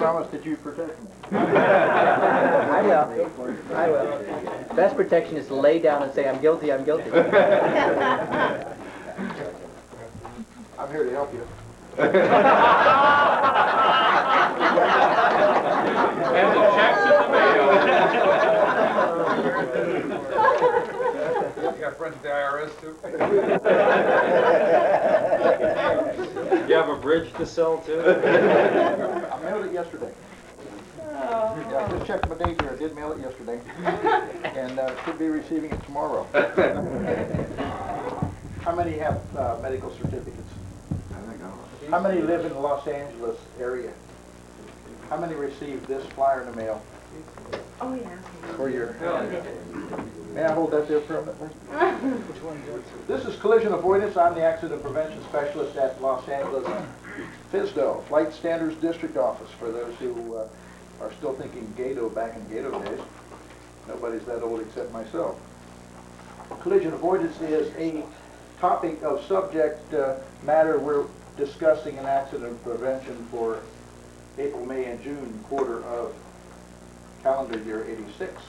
promise that you protect me. I will. I will. Best protection is to lay down and say, I'm guilty, I'm guilty. I'm here to help you. And the checks in the mail. You got friends at the IRS too? You have a bridge to sell too? I mailed it yesterday. Yeah, I just checked my date here. I did mail it yesterday. And should be receiving it tomorrow. How many have medical certificates? How many live in the Los Angeles area? How many received this flyer in the mail? Oh, yeah. For your... May I hold that there for a minute? Which one? This is collision avoidance. I'm the accident prevention specialist at Los Angeles FISDO, Flight Standards District Office, for those who are still thinking Gato back in Gato days. Nobody's that old except myself. Collision avoidance is a topic of subject matter we're discussing in accident prevention for April, May, and June quarter of calendar year 86.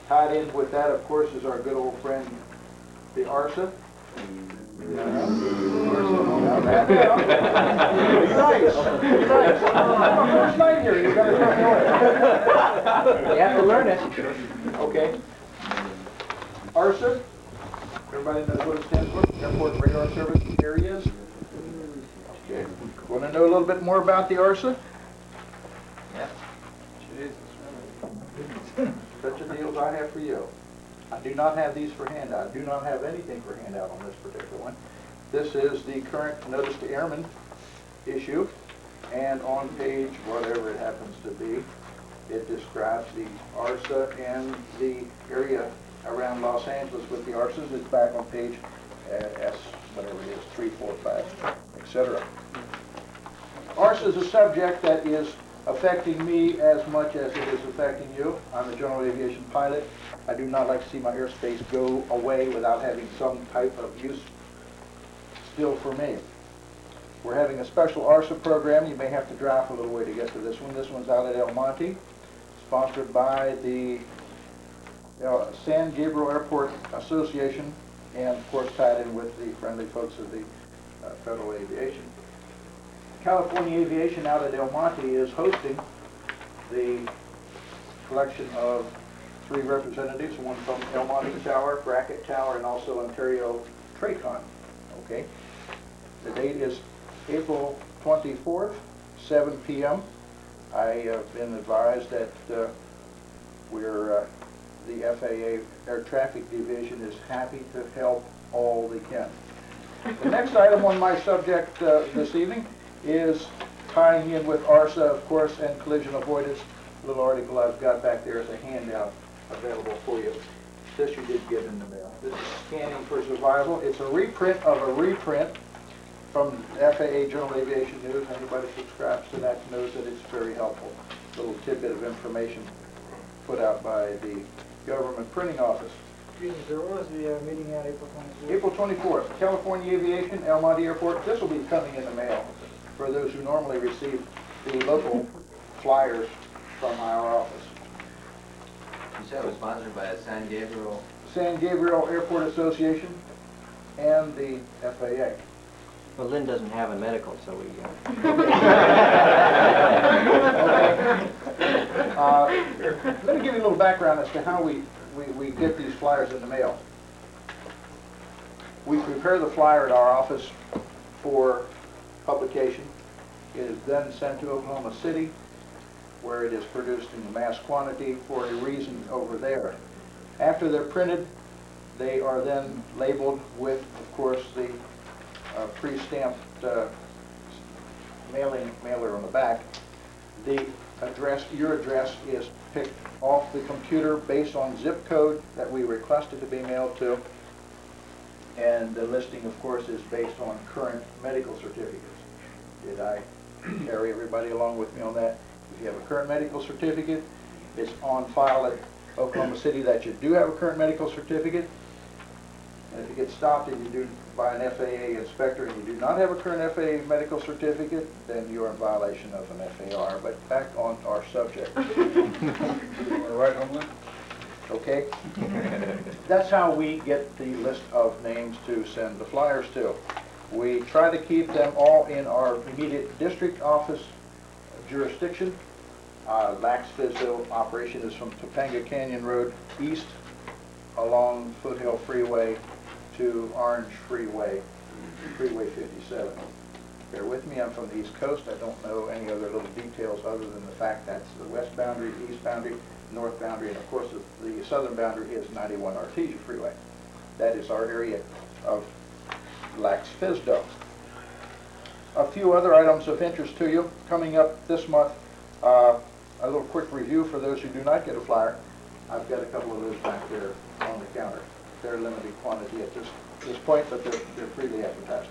Tied in with that, of course, is our good old friend, the ARSA. Nice. First night here, you gotta know it. You have to learn it. Okay. ARSA, everybody knows what it stands for? Airport Radar Service Areas. Okay. Want to know a little bit more about the ARSA? Yeah. Jesus. Such a deal as I have for you. I do not have these for handout. I do not have anything for handout on this particular one. This is the current Notice to Airmen issue, and on page whatever it happens to be, it describes the ARSA and the area around Los Angeles with the ARSAs. It's back on page S, whatever it is, 3, 4, 5, etc. ARSA is a subject that is affecting me as much as it is affecting you. I'm a general aviation pilot. I do not like to see my airspace go away without having some type of use still for me. We're having a special ARSA program. You may have to drive a little way to get to this one. This one's out at El Monte, sponsored by the San Gabriel Airport Association, and of course tied in with the friendly folks of the Federal Aviation. California Aviation out at El Monte is hosting the collection of 3 representatives, one from El Monte Tower, Brackett Tower, and also Ontario Tracon. Okay. The date is April 24th, 7 p.m. I have been advised that the FAA Air Traffic Division is happy to help all they can. The next item on my subject this evening is tying in with ARSA, of course, and collision avoidance. A little article I've got back there as a handout available for you. This you did get in the mail. This is Scanning for Survival. It's a reprint of a reprint from FAA General Aviation News. Anybody subscribes to that knows that it's very helpful. A little tidbit of information put out by the government printing office. Excuse me, sir, what was the meeting at April 24th? April 24th, California Aviation, El Monte Airport. This will be coming in the mail for those who normally receive the local flyers from our office. You said it was sponsored by the San Gabriel Airport Association and the FAA. Well, Lynn doesn't have a medical, so we... Let me give you a little background as to how we get these flyers in the mail. We prepare the flyer at our office for publication. It is then sent to Oklahoma City, where it is produced in mass quantity for a reason over there. After they're printed, they are then labeled with, of course, the pre-stamped mailer on the back. The address, your address, is picked off the computer based on zip code that we requested to be mailed to, and the listing, of course, is based on current medical certificates. Did I carry everybody along with me on that? If you have a current medical certificate, it's on file at Oklahoma City that you do have a current medical certificate. And if you get stopped and you do by an FAA inspector and you do not have a current FAA medical certificate, then you're in violation of an FAR. But back on our subject. All right, Homeland? Okay? That's how we get the list of names to send the flyers to. We try to keep them all in our immediate district office jurisdiction. Lax-Fizzville operation is from Topanga Canyon Road east along Foothill Freeway to Orange Freeway, Freeway 57. Bear with me, I'm from the East Coast. I don't know any other little details other than the fact that's the west boundary, east boundary, north boundary, and of course the southern boundary is 91 Artesia Freeway. That is our area of Lax-Fizzville. A few other items of interest to you. Coming up this month, a little quick review for those who do not get a flyer. I've got a couple of those back there on the counter. They're limited quantity at this point, but they're freely advertised.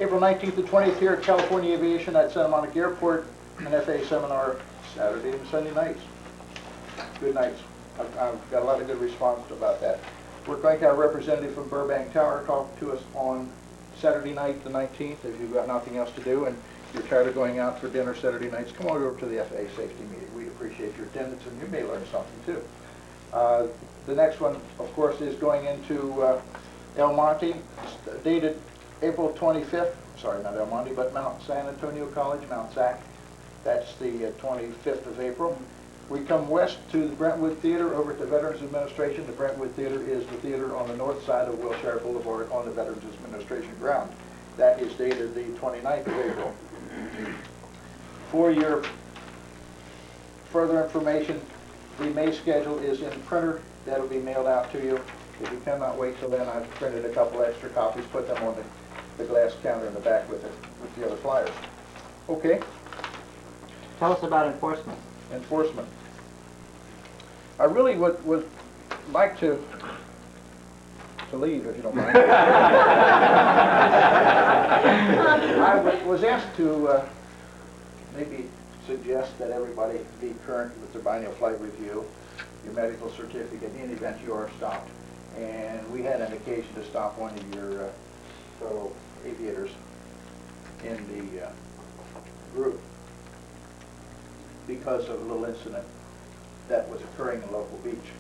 April 19th to 20th here at California Aviation at Santa Monica Airport, an FAA seminar Saturday and Sunday nights. Good nights. I've got a lot of good response about that. We're going to have a representative from Burbank Tower talk to us on Saturday night, the 19th, if you've got nothing else to do and you're tired of going out for dinner Saturday nights, come on over to the FAA safety meeting. We'd appreciate your attendance and you may learn something too. The next one, of course, is going into El Monte, dated April 25th. Sorry, not El Monte, but Mount San Antonio College, Mount SAC. That's the 25th of April. We come west to the Brentwood Theater over at the Veterans Administration. The Brentwood Theater is the theater on the north side of Wilshire Boulevard on the Veterans Administration ground. That is dated the 29th of April. For your further information, the May schedule is in printer. That'll be mailed out to you. If you cannot wait till then, I've printed a couple extra copies, put them on the glass counter in the back with the other flyers. Okay. Tell us about enforcement. Enforcement. I really would like to leave, if you don't mind. I was asked to maybe suggest that everybody be current with their biennial flight review, your medical certificate, in the event you are stopped. And we had an occasion to stop one of your fellow aviators in the group because of a little incident that was occurring in a local beach.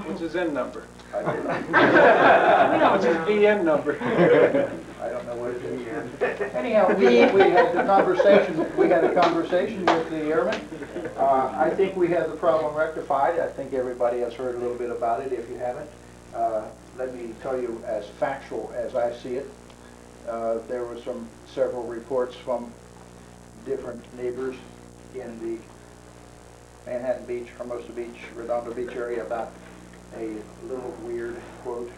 What's his N number? I don't know. What's his VN number? I don't know what it is. Anyhow, we had the conversation. We had a conversation with the airman. I think we have the problem rectified. I think everybody has heard a little bit about it. If you haven't, let me tell you as factual as I see it. There were several reports from different neighbors in the Manhattan Beach, Hermosa Beach, Redondo Beach area about a little weird, quote,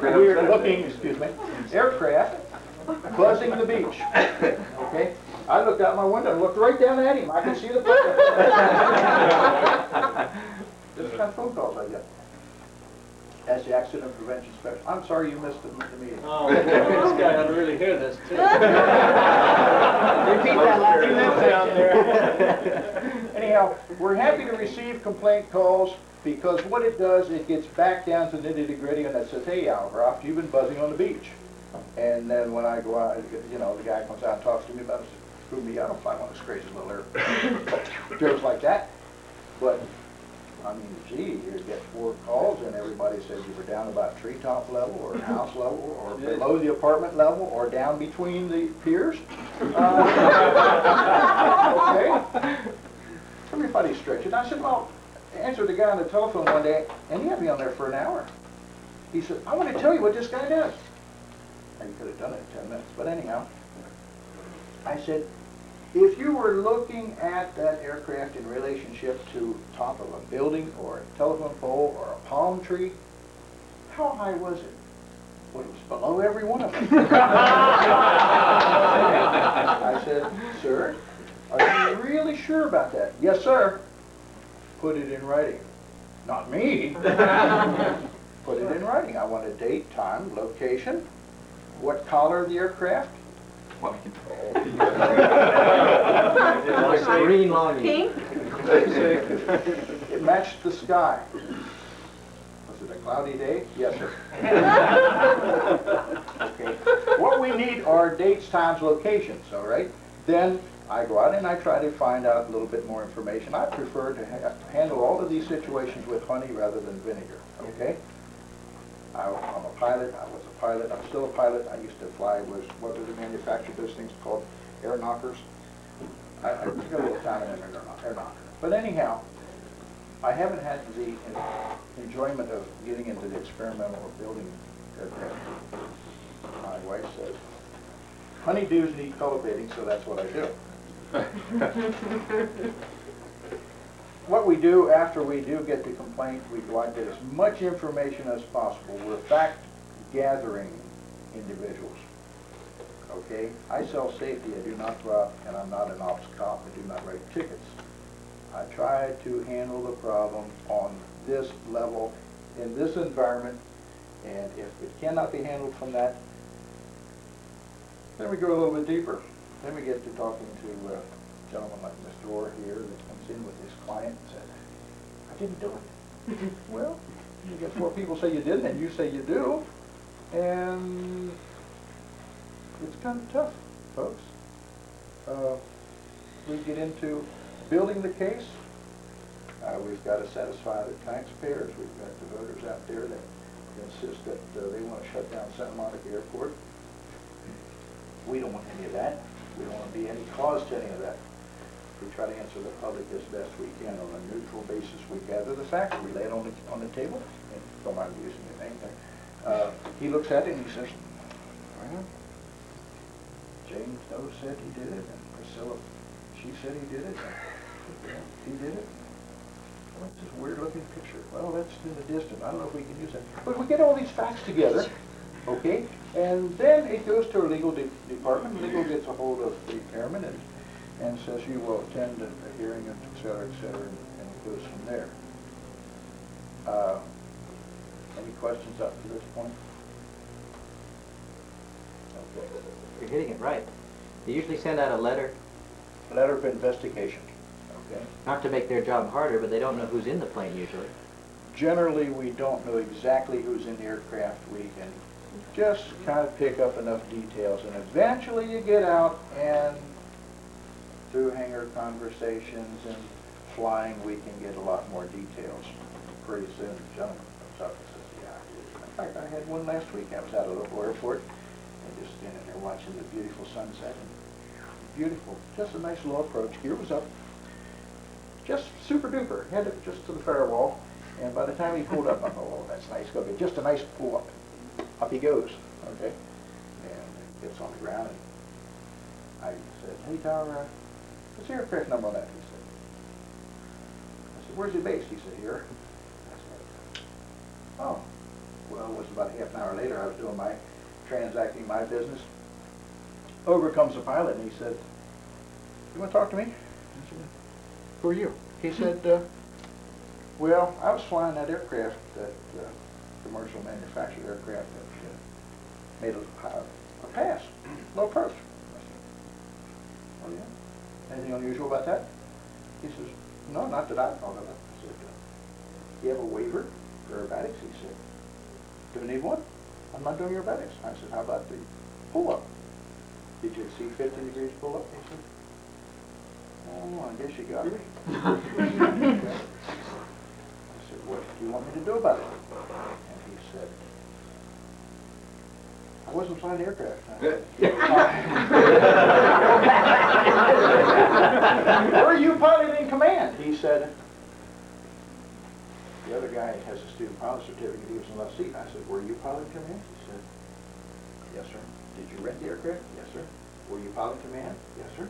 weird looking, excuse me, aircraft buzzing the beach. Okay? I looked out my window and looked right down at him. I could see the plane. This is the kind of phone calls I get. As the accident prevention specialist. I'm sorry you missed the meeting. Oh, this guy ought to really hear this too. Repeat that last He lives down there. Anyhow, we're happy to receive complaint calls because what it does, it gets back down to nitty-gritty and it says, hey, Alcroft, you've been buzzing on the beach. And then when I go out, you know, the guy comes out and talks to me about it. Screw me, I don't fly one of those crazy little airplanes like that. But I mean, gee, you get 4 calls and everybody says you were down about treetop level or house level or below the apartment level or down between the piers. Okay. Everybody's stretching. I said, well, I answered the guy on the telephone one day and he had me on there for an hour. He said, I want to tell you what this guy does. And he could have done it in 10 minutes. But anyhow, I said, if you were looking at that aircraft in relationship to top of a building or a telephone pole or a palm tree, how high was it? Well, it was below every one of them. I said, sir, are you really sure about that? Yes, sir. Put it in writing. Not me. Put it in writing. I want a date, time, location, what color of the aircraft. Green longing. Pink? It matched the sky. Was it a cloudy day? Yes, sir. Okay. What we need are dates, times, locations, all right? Then I go out and I try to find out a little bit more information. I prefer to handle all of these situations with honey rather than vinegar, okay? I'm a pilot. I was a pilot. I'm still a pilot. I used to fly with, what do they manufacture those things called? Air knockers. I got a little time in an air knocker. But anyhow, I haven't had the enjoyment of getting into the experimental or building aircraft. My wife says, honeydews need cultivating, so that's what I do. What we do after we do get the complaint, we go out and get as much information as possible. We're fact-gathering individuals. Okay? I sell safety. I do not go out, and I'm not an ops cop. I do not write tickets. I try to handle the problem on this level, in this environment, and if it cannot be handled from that, then we go a little bit deeper. Then we get to talking to a gentleman like Mr. Orr here that comes in with his client and says, I didn't do it. Well, you get 4 people say you didn't, and you say you do, and it's kind of tough, folks. We get into building the case. We've got to satisfy the taxpayers. We've got the voters out there that insist that they want to shut down Santa Monica Airport. We don't want any of that. We don't want to be any cause to any of that. We try to answer the public as best we can on a neutral basis. We gather the facts, we lay it on the table, and don't mind using the name there. He looks at it and he says, well, James Doe said he did it, and Priscilla, she said he did it, and he did it. What's this weird looking picture? Well, that's in the distance. I don't know if we can use that. But we get all these facts together, okay, and then it goes to our legal department. Legal gets a hold of the airman and says you will attend a hearing, et cetera, and it goes from there. Any questions up to this point? Okay. You're hitting it right. They usually send out a letter, Letter of investigation. Okay. not to make their job harder, but they don't know who's in the plane usually. Generally, we don't know exactly who's in the aircraft. We can just kind of pick up enough details, and eventually you get out, and through hangar conversations and flying, we can get a lot more details. Pretty soon, the gentleman comes up and says, yeah, in fact, I had one last week. I was at a local airport, and just standing there watching the beautiful sunset, and beautiful, just a nice little approach. Gear was up, just super duper, had it just to the firewall, and by the time he pulled up, I thought, oh, that's nice, go get just a nice pull up. Up he goes, okay, and gets on the ground, and I said, hey, Tower, what's the aircraft number on that? He said, I said, where's he based? He said, here. I said, oh, well, it was about a half an hour later. I was doing transacting my business. Over comes the pilot, and he said, you want to talk to me? I said, who are you? He said, well, I was flying that aircraft, that commercial manufactured aircraft that made a pass, low approach. I said, oh yeah? Anything unusual about that? He says, no, not that I thought of it. I said, you have a waiver for aerobatics? He said, do you need one? I'm not doing aerobatics. I said, how about the pull-up? Did you exceed 15 degrees pull-up? He said, oh, I guess you got me. Okay. I said, what do you want me to do about it? And he said, I wasn't flying the aircraft. Were you pilot in command? He said, the other guy has a student pilot certificate. He was in the left seat. I said, were you pilot in command? He said, yes, sir. Did you rent the aircraft? Yes, sir. Were you pilot in command? Yes, sir.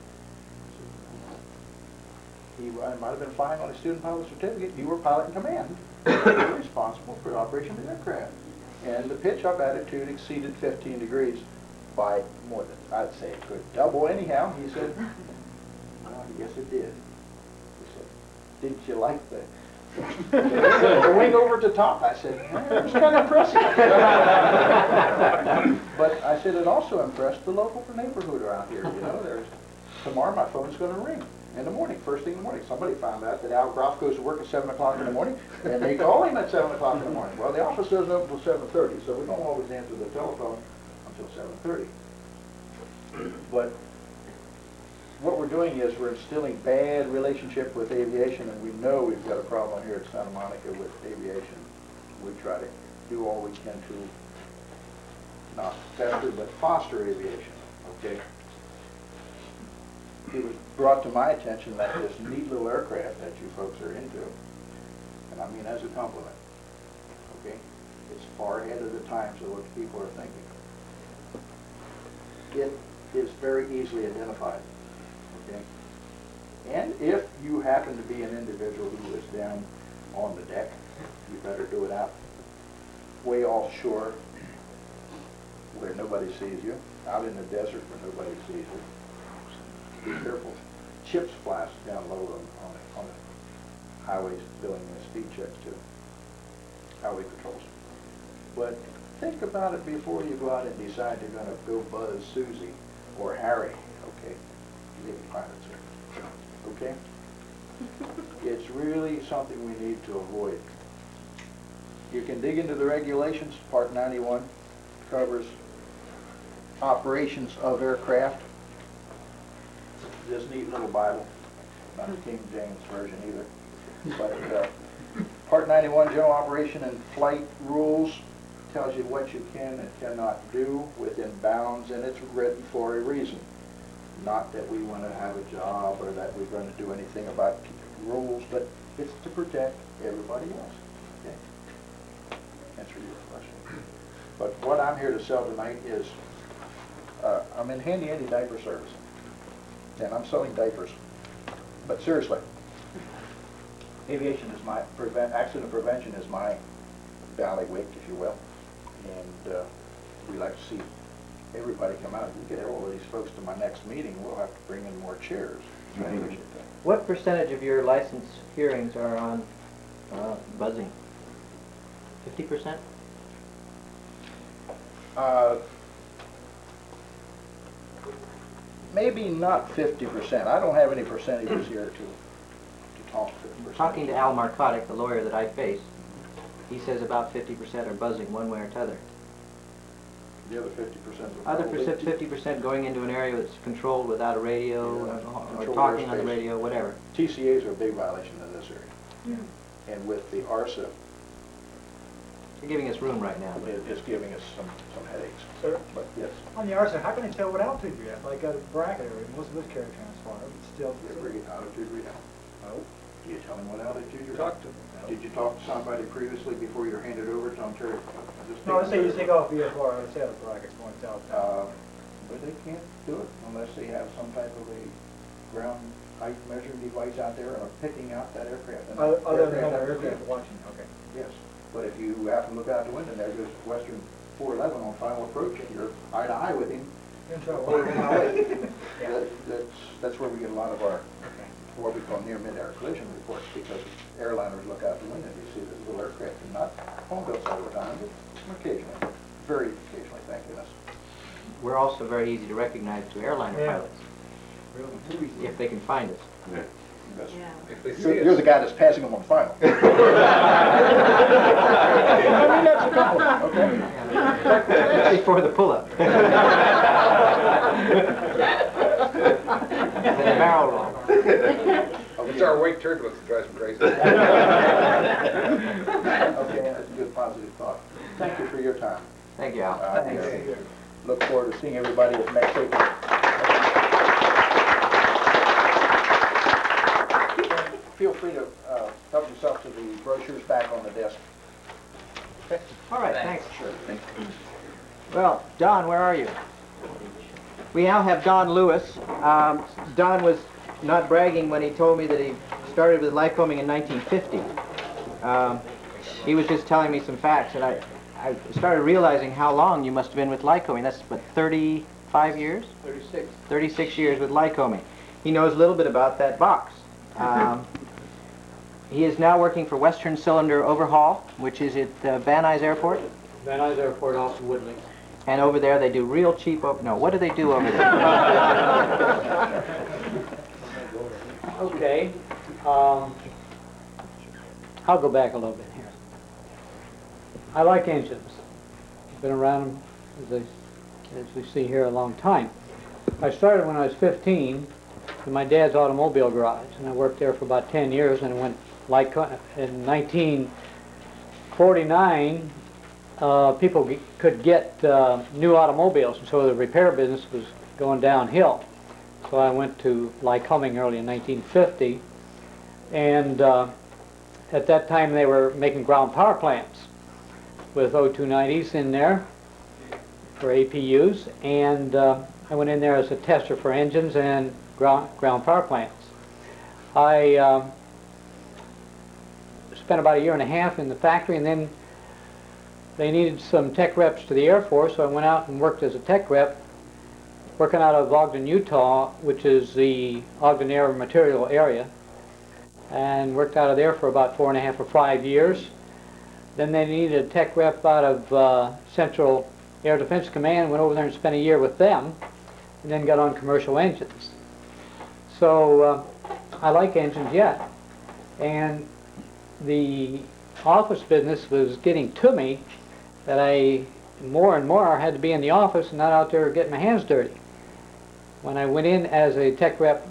He might have been flying on a student pilot certificate. You were pilot in command. You were responsible for the operation of the aircraft. And the pitch-up attitude exceeded 15 degrees by more than, I'd say, a good double anyhow. He said, well, yes, it did. He said, didn't you like the wing over at the top? I said, it was kind of impressive. But I said, it also impressed the local neighborhood around here. You know, tomorrow my phone's going to ring. in the morning, first thing in the morning. Somebody found out that Al Groff goes to work at 7 o'clock in the morning, and they call him at 7 o'clock in the morning. Well, the office doesn't open until 7:30, so we don't always answer the telephone until 7:30. But what we're doing is we're instilling bad relationship with aviation, and we know we've got a problem here at Santa Monica with aviation. We try to do all we can to not fester, but foster aviation, okay? It was brought to my attention that this neat little aircraft that you folks are into, and I mean as a compliment, okay, it's far ahead of the times of what people are thinking. It is very easily identified, okay? And if you happen to be an individual who is down on the deck, you better do it out way offshore where nobody sees you, out in the desert where nobody sees you. Be careful. Chips blast down low on the highways doing the speed checks too. Highway patrols. But think about it before you go out and decide you're going to go buzz Susie or Harry, okay? Maybe pilots here, okay? It's really something we need to avoid. You can dig into the regulations. Part 91 covers operations of aircraft. This neat little Bible, not the King James Version either, but Part 91, General Operation and Flight Rules, tells you what you can and cannot do within bounds, and it's written for a reason. Not that we want to have a job or that we're going to do anything about rules, but it's to protect everybody else. Okay? Answer your question. But what I'm here to sell tonight is I'm in handy-andy diaper service. And I'm selling diapers. But seriously, aviation is my, accident prevention is my bailiwick, if you will. And we like to see everybody come out. If we get all of these folks to my next meeting, we'll have to bring in more chairs. What percentage of your licensed hearings are on buzzing? 50%? Maybe not 50%. I don't have any percentages here to talk to. Talking to Al Marcotic, the lawyer that I face, he says about 50% are buzzing one way or t'other. The other 50% Other 50% going into an area that's controlled without a radio, or talking on the radio, whatever. TCAs are a big violation in this area. Yeah. And with the ARSA, You're giving us room right now. it's giving us some headaches. Sir? But yes, On the RSA, how can they tell what altitude you're at? Like a bracket area, most of us carry transponder, but still. every altitude readout. No. Do you tell them what altitude you're Talk at? to them. Did you talk to somebody previously before you're handed over to them? No, let's say you take off VFR, let's say the bracket's going south. But they can't do it unless they have some type of a ground height measuring device out there and are picking out that aircraft. And that Other than having that aircraft watching, okay. Yes, but if you happen to look out the window and there goes Western 411 on final approach and you're eye to eye with him, You're in trouble. over my way. Yeah. That's where we get a lot of our, what we call near mid-air collision reports, because airliners look out the window and you see this little aircraft, and not home built all the time, but occasionally, very occasionally, thank goodness. We're also very easy to recognize to airliner Yeah. pilots, if they can find us. Yes. If they see You're the us. guy that's passing them on final. I mean, that's a compliment, okay? Before the pull-up. Then the barrel roll. It's our wake turbulence that drives them crazy. Okay, that's a good positive thought. Thank you for your time. Thank you, Al. I look forward to seeing everybody at next week. Feel free to help yourself to the brochures back on the desk. Okay? All right, thanks. Sure. Thank you. Well, Don, where are you? We now have Don Lewis. Don was not bragging when he told me that he started with Lycoming in 1950. He was just telling me some facts, and I started realizing how long you must have been with Lycoming. That's, what, 35 years? 36. 36 years with Lycoming. He knows a little bit about that box. He is now working for Western Cylinder Overhaul, which is at Van Nuys Airport. Van Nuys Airport, also Woodley. And over there they do real cheap, no, what do they do over there? Okay. I'll go back a little bit here. I like engines. I've been around them, as we see here, a long time. I started when I was 15 in my dad's automobile garage, and I worked there for about 10 years, and I went like in 1949, people could get new automobiles, and so the repair business was going downhill. So I went to Lycoming early in 1950, and at that time they were making ground power plants with O290s in there for APUs, and I went in there as a tester for engines and ground power plants. I spent about a year and a half in the factory, and then they needed some tech reps to the Air Force, so I went out and worked as a tech rep, working out of Ogden, Utah, which is the Ogden Air Material area, and worked out of there for about 4.5 or 5 years. Then they needed a tech rep out of Central Air Defense Command, went over there and spent a year with them, and then got on commercial engines. So I like engines yet, and the office business was getting to me that I more and more had to be in the office and not out there getting my hands dirty. When I went in as a tech rep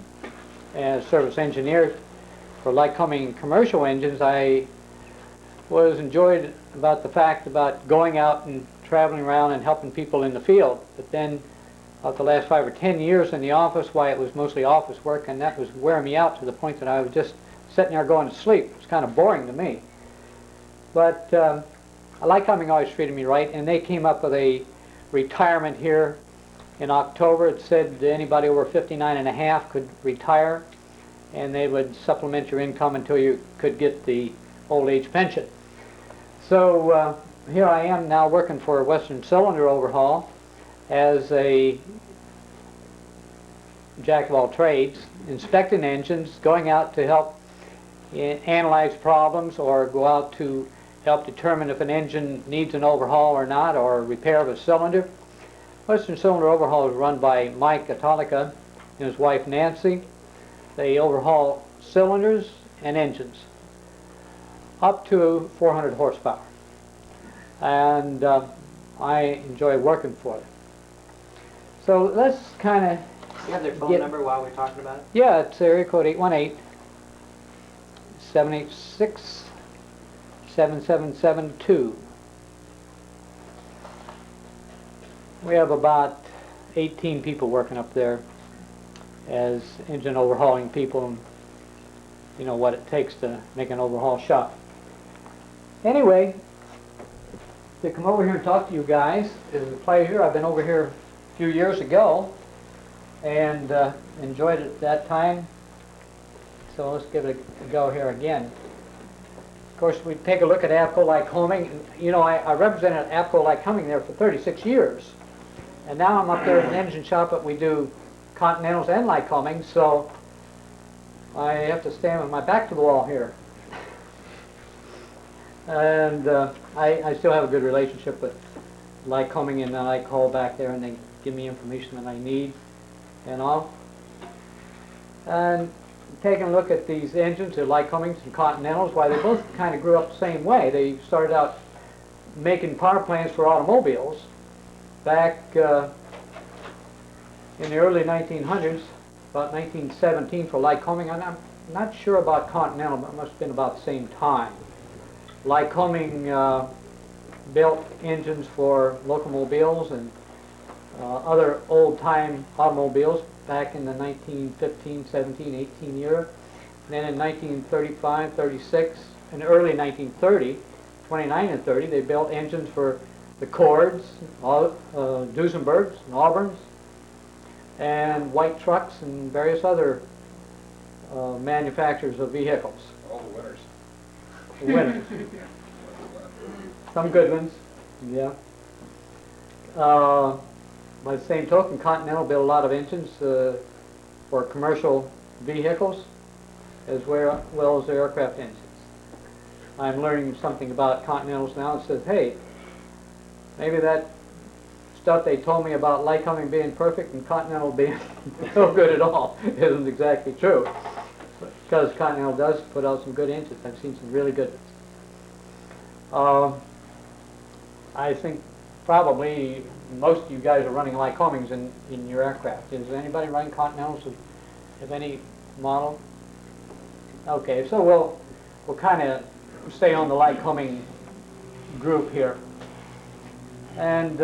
as service engineer for Lycoming commercial engines, I was enjoyed about the fact about going out and traveling around and helping people in the field. But then about the last 5 or 10 years in the office, why, it was mostly office work, and that was wearing me out to the point that I was just sitting there going to sleep. It was kind of boring to me. But Lycoming always treated me right, and they came up with a retirement here in October. It said anybody over 59 and a half could retire, and they would supplement your income until you could get the old age pension. So here I am now working for Western Cylinder Overhaul as a jack of all trades, inspecting engines, going out to help analyze problems, or go out to help determine if an engine needs an overhaul or not, or repair of a cylinder. Western Cylinder Overhaul is run by Mike Atalica and his wife Nancy. They overhaul cylinders and engines up to 400 horsepower. And I enjoy working for them. So let's kind of... You have their phone number while we're talking about it? Yeah, it's area code 818-786-7772. We have about 18 people working up there as engine overhauling people, and you know what it takes to make an overhaul shop. Anyway, to come over here and talk to you guys is a pleasure. I've been over here a few years ago and enjoyed it at that time. So let's give it a go here again. Of course, we take a look at APCO Lycoming. You know, I represented APCO Lycoming there for 36 years. And now I'm up there in an engine shop that we do Continentals and Lycoming, so I have to stand with my back to the wall here. And I still have a good relationship with Lycoming, and I call back there and they give me information that I need and all. And taking a look at these engines, the Lycomings and Continentals, why, they both kind of grew up the same way. They started out making power plants for automobiles back in the early 1900s, about 1917 for Lycoming. I'm not sure about Continental, but it must have been about the same time. Lycoming built engines for locomobiles and other old-time automobiles back in the 1915, 17, 18 year. And then in 1935, 36, and early 1930, 29 and 30, they built engines for the Cords, Duesenbergs, and Auburns, and White trucks, and various other manufacturers of vehicles. All the winners. Winners. Some good ones, yeah. By the same token, Continental built a lot of engines for commercial vehicles as well as their aircraft engines. I'm learning something about Continentals now that says, hey, maybe that stuff they told me about Lycoming being perfect and Continental being no good at all isn't exactly true. because Continental does put out some good engines. I've seen some really good ones. I think probably most of you guys are running Lycomings in your aircraft. Is anybody running Continentals of any model? Okay, so we'll kind of stay on the Lycoming group here. And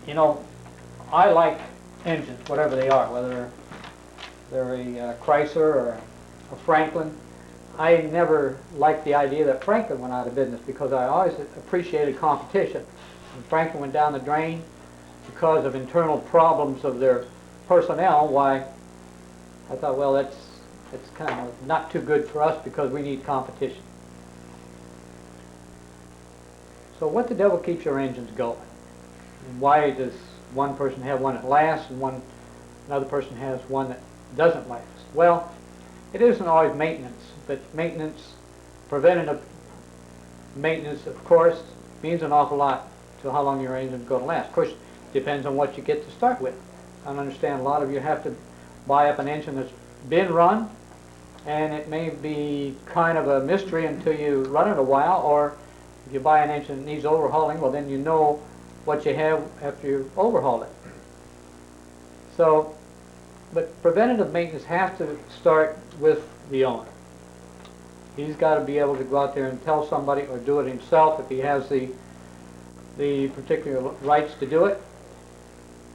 you know, I like engines, whatever they are, whether they're a Chrysler or a Franklin. I never liked the idea that Franklin went out of business because I always appreciated competition. When Franklin went down the drain because of internal problems of their personnel, why, I thought, well, that's kind of not too good for us because we need competition. So what the devil keeps your engines going? And why does one person have one that lasts and another person has one that doesn't last? Well, it isn't always maintenance, but maintenance, preventative maintenance, of course, means an awful lot to how long your engine's going to last. Of course, it depends on what you get to start with. I understand a lot of you have to buy up an engine that's been run, and it may be kind of a mystery until you run it a while, or if you buy an engine that needs overhauling, well, then you know what you have after you overhaul it. So, but preventative maintenance has to start with the owner. He's got to be able to go out there and tell somebody or do it himself if he has the particular rights to do it.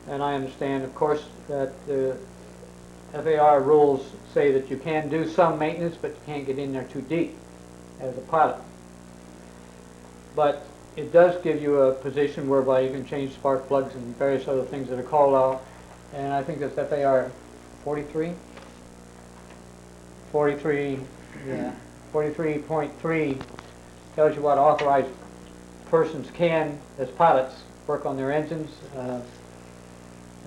And I understand, of course, that the FAR rules say that you can do some maintenance, but you can't get in there too deep as a pilot. But it does give you a position whereby you can change spark plugs and various other things that are called out. And I think that's FAR 43? 43, yeah. 43.3 tells you what authorized persons can, as pilots, work on their engines.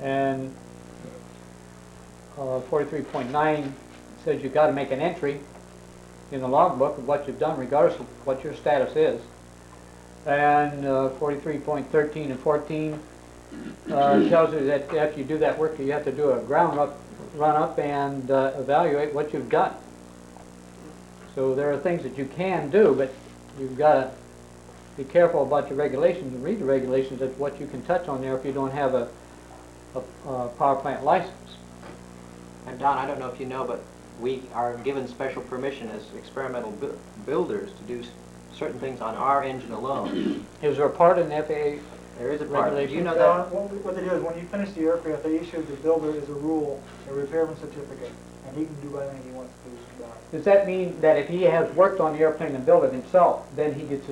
And 43.9 says you've got to make an entry in the logbook of what you've done, regardless of what your status is. And 43.13 and 14 tells you that after you do that work, you have to do a ground run up and evaluate what you've done. So there are things that you can do, but you've got to be careful about your regulations and read the regulations as what you can touch on there if you don't have a power plant license. And Don, I don't know if you know, but we are given special permission as experimental builders to do certain things on our engine alone. Is there a part in the FAA? There is a part. Do you know Don, that? what they do is when you finish the aircraft, they issue the builder as a rule, a repairman certificate, and he can do anything he wants to do. Does that mean that if he has worked on the airplane and built it himself, then he gets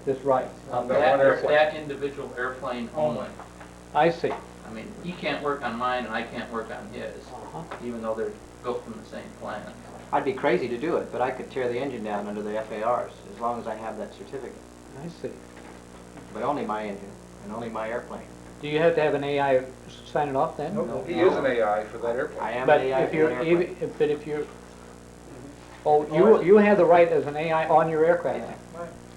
this right? That individual airplane only. I see. I mean, he can't work on mine and I can't work on his, even though they're built from the same plan. I'd be crazy to do it, but I could tear the engine down under the FARs as long as I have that certificate. I see. But only my engine and only my airplane. Do you have to have an AI sign it off then? Nope, he is an AI for that airplane. I am But an AI if for you're, an airplane. but if you're, oh, you have the right as an AI on your aircraft. Yeah.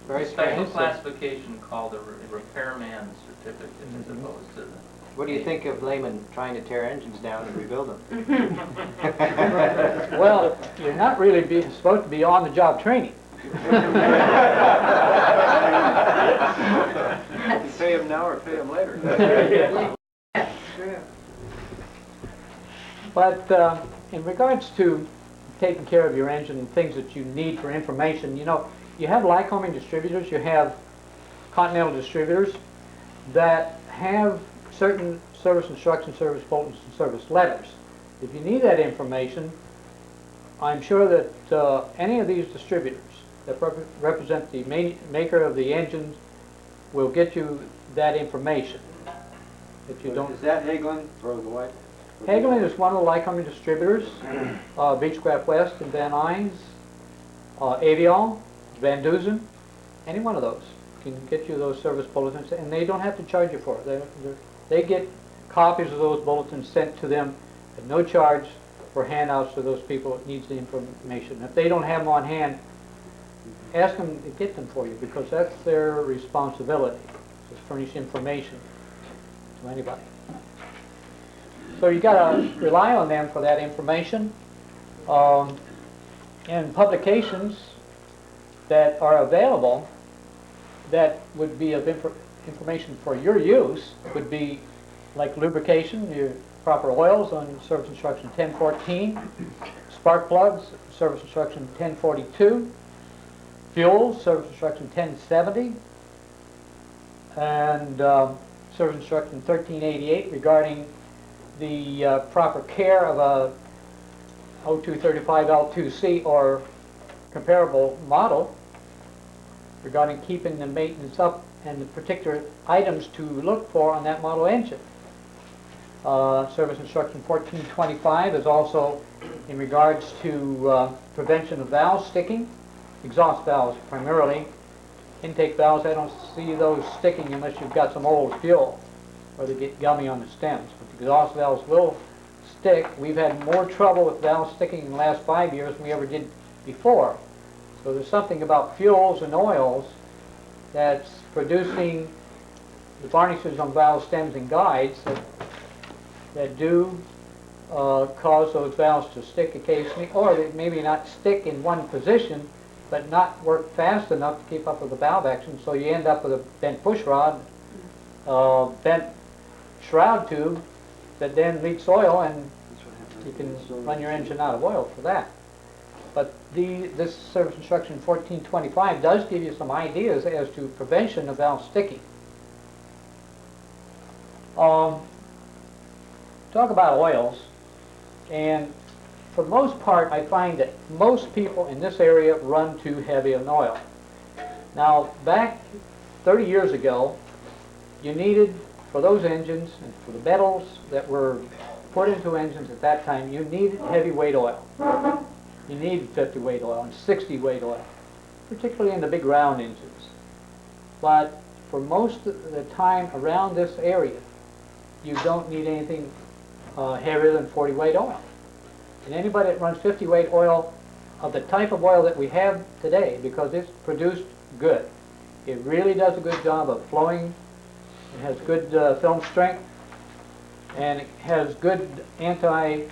Very A special strange. classification called a repairman certificate as opposed to the... What do you think of laymen trying to tear engines down and rebuild them? Well, you're not really supposed to be on-the-job training. Pay him now or pay him later. But in regards to taking care of your engine and things that you need for information, you know, you have Lycoming distributors, you have Continental distributors that have certain service instructions, service bulletins, and service letters. If you need that information, I'm sure that any of these distributors that represent the maker of the engines will get you that information. If you don't, Is that Hagelin or the white? Hagelin is one of the Lycoming distributors. Beechcraft West and Van Nuys, Avial, Van Dusen, any one of those can get you those service bulletins, and they don't have to charge you for it. They get copies of those bulletins sent to them at no charge for handouts to those people that needs the information. If they don't have them on hand, ask them to get them for you, because that's their responsibility, to furnish information to anybody. So you got to rely on them for that information. in publications that are available that would be of information for your use would be like lubrication, your proper oils on service instruction 1014, spark plugs, service instruction 1042, fuels, service instruction 1070, and service instruction 1388 regarding the proper care of a 0235L2C or comparable model regarding keeping the maintenance up and the particular items to look for on that model engine. Service instruction 1425 is also in regards to prevention of valve sticking, exhaust valves primarily. Intake valves, I don't see those sticking unless you've got some old fuel or they get gummy on the stems. But the exhaust valves will stick. We've had more trouble with valves sticking in the last 5 years than we ever did before. So there's something about fuels and oils that's producing the varnishes on valve stems and guides that do cause those valves to stick occasionally, or they maybe not stick in one position but not work fast enough to keep up with the valve action, so you end up with a bent push rod, bent shroud tube that then leaks oil, and you can run your engine out of oil for that. But this service instruction 1425 does give you some ideas as to prevention of valve sticking. Talk about oils, and for the most part I find that most people in this area run too heavy an oil. Now back 30 years ago, you needed, for those engines and for the metals that were put into engines at that time, you needed heavyweight oil. You needed 50 weight oil and 60 weight oil, particularly in the big round engines. But for most of the time around this area, you don't need anything heavier than 40 weight oil. And anybody that runs 50 weight oil of the type of oil that we have today, because it's produced good, it really does a good job of flowing. It has good film strength, and it has good anti-sludge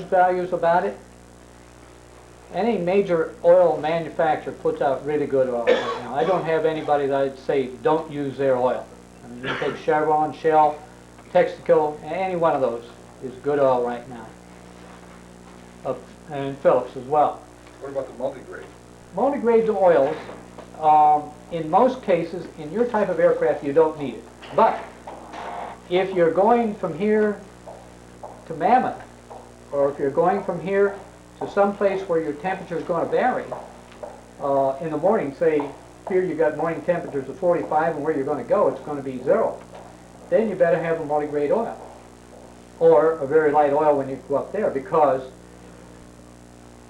values about it. Any major oil manufacturer puts out really good oil right now. I don't have anybody that I'd say don't use their oil. I mean, you take Chevron, Shell, Texaco, any one of those is good oil right now. And Phillips as well. What about the multi-grade? Multi-grade oils, in most cases, in your type of aircraft, you don't need it. But if you're going from here to Mammoth, or if you're going from here to some place where your temperature is going to vary, in the morning, say here you got morning temperatures of 45, and where you're going to go it's going to be 0. Then you better have a multi-grade oil, or a very light oil when you go up there, because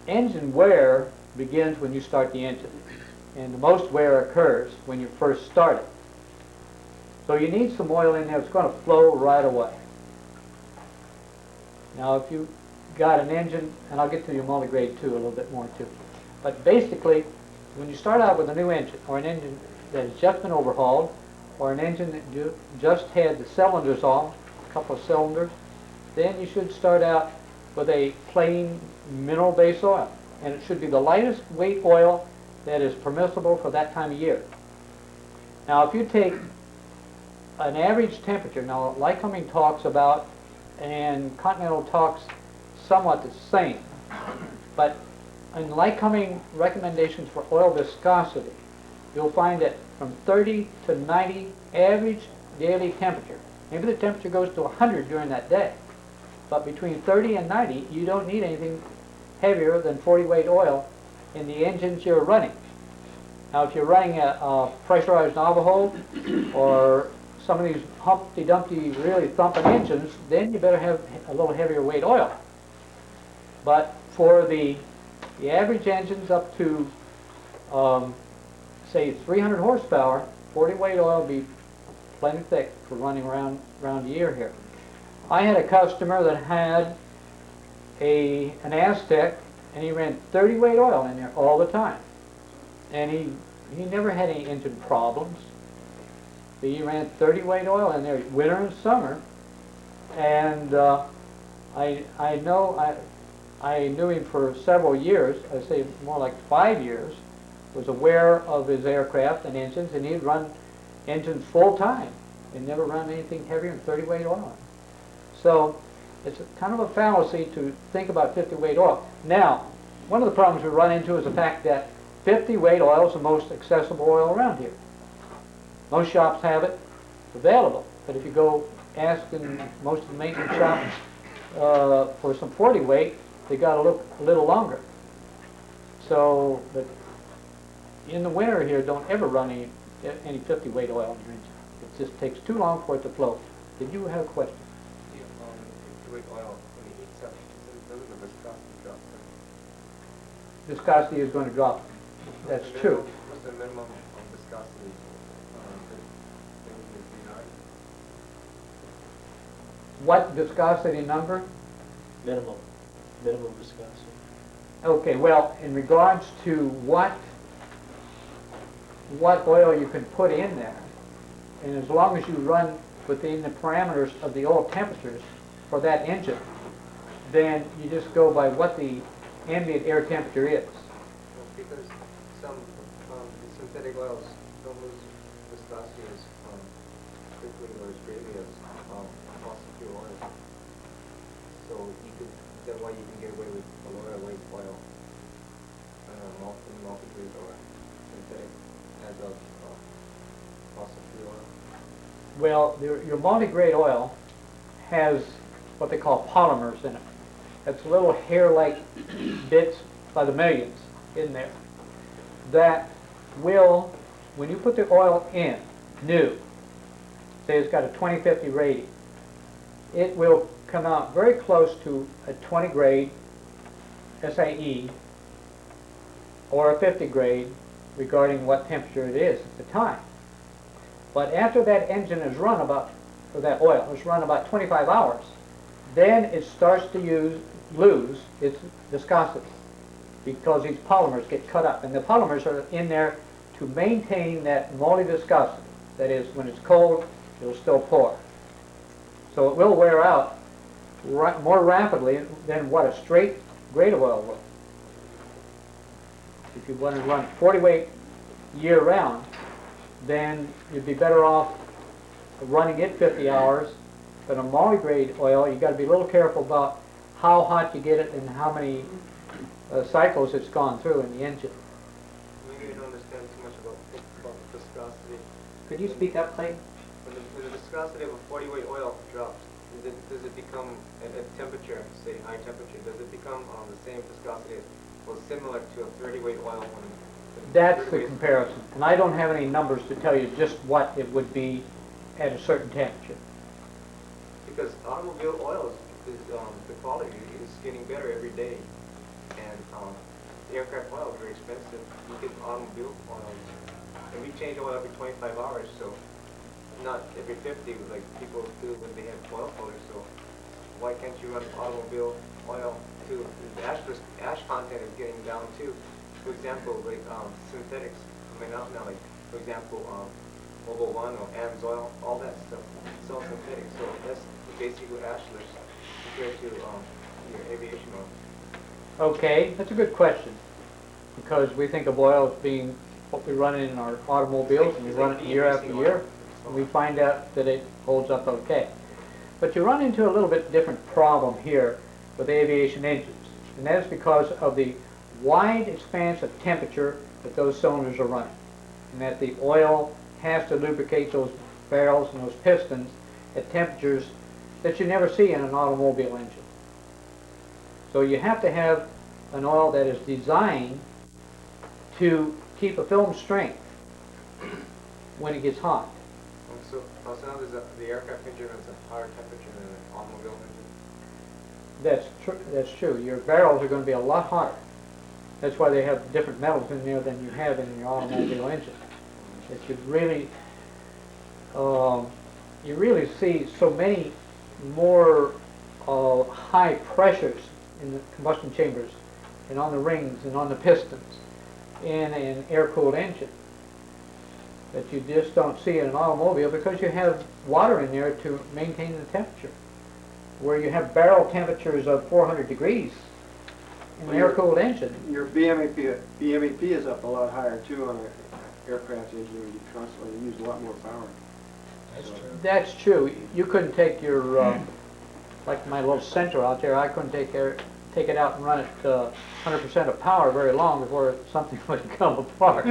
engine wear begins when you start the engine, and the most wear occurs when you first start it. So you need some oil in there that's going to flow right away. Now if you got an engine, and I'll get to your multi-grade too a little bit more too, but basically when you start out with a new engine, or an engine that has just been overhauled, or an engine that just had the cylinders off, a couple of cylinders, then you should start out with a plain mineral base oil, and it should be the lightest weight oil that is permissible for that time of year. Now if you take an average temperature, now Lycoming talks about, and Continental talks somewhat the same, but in Lycoming recommendations for oil viscosity, you'll find that from 30 to 90 average daily temperature, maybe the temperature goes to 100 during that day, but between 30 and 90 you don't need anything heavier than 40 weight oil in the engines you're running. Now if you're running a pressurized Navajo or some of these Humpty Dumpty really thumping engines, then you better have a little heavier weight oil. But for the average engines up to say 300 horsepower, 40 weight oil will be plenty thick for running around the year here. I had a customer that had an Aztec, and he ran 30 weight oil in there all the time, and he never had any engine problems. But he ran 30 weight oil in there winter and summer, and I know I knew him for several years, I'd say more like 5 years, was aware of his aircraft and engines, and he'd run engines full time and never run anything heavier than 30 weight oil. So it's kind of a fallacy to think about 50 weight oil. Now, one of the problems we run into is the fact that 50 weight oil is the most accessible oil around here. Most shops have it available, but if you go ask in most of the maintenance shops for some 40 weight, they got to look a little longer. So, but in the winter here, don't ever run any 50 weight oil in your engine. It just takes too long for it to flow. Did you have a question? Weight oil, when it heats up, doesn't the viscosity drop? Viscosity is going to drop. That's true. What's the minimum of viscosity? What viscosity number? Minimum viscosity. Okay, well, in regards to what oil you can put in there, and as long as you run within the parameters of the oil temperatures for that engine, then you just go by what the ambient air temperature is. Because some synthetic oils don't lose viscosity as quickly or as greatly as fossil fuel oil. So that's why you can get away with a lower weight oil, multi-grade or synthetic as of fossil fuel oil. Well, your multi-grade oil has what they call polymers in it. That's little hair-like bits by the millions in there that will, when you put the oil in, new, say it's got a 2050 rating, it will come out very close to a 20 grade SAE or a 50 grade regarding what temperature it is at the time. But after that engine is run about, or that oil is run about 25 hours, then it starts to lose its viscosity because these polymers get cut up. And the polymers are in there to maintain that multi-viscosity. That is, when it's cold, it'll still pour. So it will wear out more rapidly than what a straight grade of oil will. If you want to run 40 weight year-round, then you'd be better off running it 50 hours. But a multi-grade oil, you've got to be a little careful about how hot you get it and how many cycles it's gone through in the engine. Maybe you don't understand too much about viscosity. Could you speak up, Clayton? When the viscosity of a 40 weight oil drops, does it become at temperature, say high temperature, does it become the same viscosity or similar to a 30 weight oil when That's the comparison. And I don't have any numbers to tell you just what it would be at a certain temperature. Because automobile oil is the quality is getting better every day, and aircraft oil is very expensive. You get automobile oil, and we change oil every 25 hours, so not every 50 like people do when they have oil filters. So why can't you run automobile oil too? The ash content is getting down too. For example, like synthetics coming out now, like for example, Mobil 1 or AMS oil, all that stuff. It's all synthetic, so that's basically ashless compared to your aviation oil. Okay, that's a good question. Because we think of oil as being what we run in our automobiles, and we run it year after year, and we find out that it holds up okay. But you run into a little bit different problem here with aviation engines, and that is because of the wide expanse of temperature that those cylinders are running, and that the oil has to lubricate those barrels and those pistons at temperatures that you never see in an automobile engine. So you have to have an oil that is designed to keep a film strength when it gets hot. So now the aircraft engine is a higher temperature than an automobile engine? That's true. Your barrels are going to be a lot hotter. That's why they have different metals in there than you have in your automobile engine. That you really see so many more high pressures in the combustion chambers and on the rings and on the pistons in an air-cooled engine that you just don't see in an automobile because you have water in there to maintain the temperature. Where you have barrel temperatures of 400 degrees, in an air-cooled engine. Your BMEP is up a lot higher too on an aircraft engine when you constantly use a lot more power. That's true. That's true. You couldn't take your, like my little Center out there, I couldn't take it out and run it 100% of power very long before something would come apart.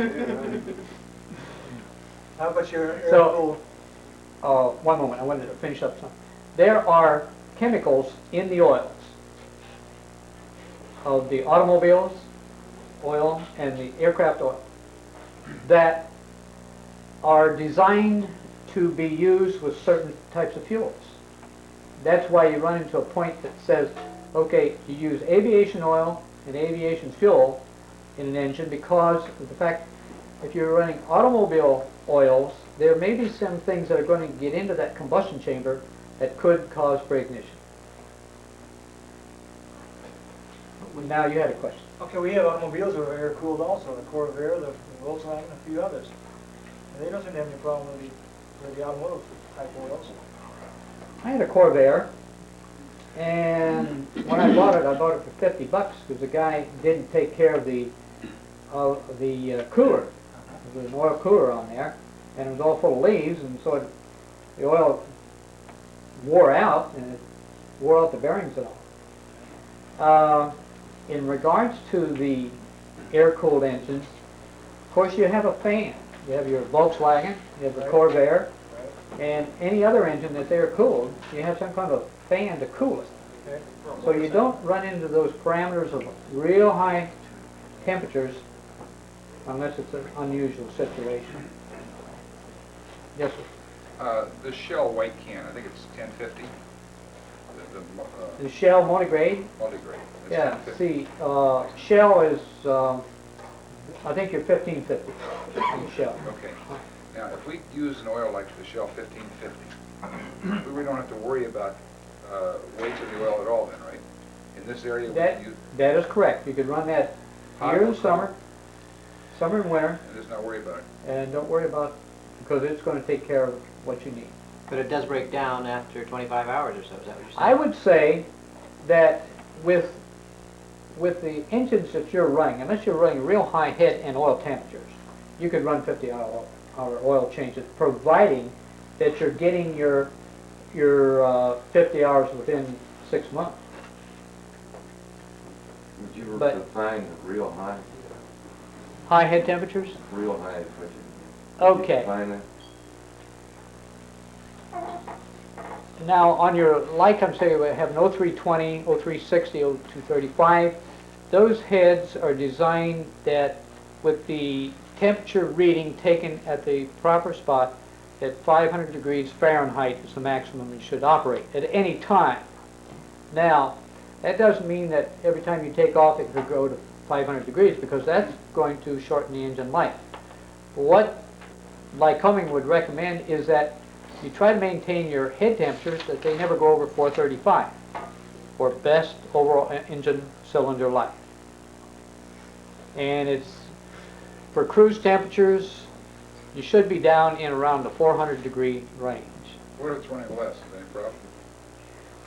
How about your So- air-cooled? One moment, I wanted to finish up something. There are chemicals in the oils of the automobiles oil and the aircraft oil that are designed to be used with certain types of fuels. That's why you run into a point that says, okay, you use aviation oil and aviation fuel in an engine because of the fact if you're running automobile oils, there may be some things that are going to get into that combustion chamber that could cause break-ignition. Now you had a question. Okay, we have automobiles that are air-cooled also, the Corvair, the Volkswagen, and a few others. And they don't seem to have any problem with the automotive type oils. I had a Corvair, and when I bought it for $50 because the guy didn't take care of the cooler. There was an oil cooler on there, and it was all full of leaves, and so the oil wore out, and it wore out the bearings and all. In regards to the air-cooled engines, of course you have a fan. You have your Volkswagen, you have the Corvair, and any other engine that's air-cooled, you have some kind of fan to cool it. Okay. So you don't run into those parameters of real high temperatures unless it's an unusual situation. Yes, sir. The Shell white can, I think it's 1050. The Shell multigrade? Multigrade. It's Yeah, 1050. see, Shell is, I think you're 1550 in Shell. Okay. Now, if we use an oil like the Shell 1550, we really don't have to worry about weights of the oil at all then, right? In this area, we can use... That is correct. You could run that here in the summer and winter, and just not worry about it. and don't worry about, because it's going to take care of what you need. But it does break down after 25 hours or so, is that what you're saying? I would say that with the engines that you're running, unless you're running real high head and oil temperatures, you could run 50-hour oil changes, providing that you're getting your 50 hours within 6 months. Would you But- define real high? High head temperatures? Real high, would you Okay. define it? Now, on your Lycoming, say we have an 0320, 0360, 0235. Those heads are designed that with the temperature reading taken at the proper spot, at 500 degrees Fahrenheit is the maximum you should operate at any time. Now, that doesn't mean that every time you take off it could go to 500 degrees because that's going to shorten the engine life. What Lycoming would recommend is that you try to maintain your head temperatures that they never go over 435 for best overall engine cylinder life. And it's for cruise temperatures, you should be down in around the 400 degree range. What if it's running less? Is there any problem?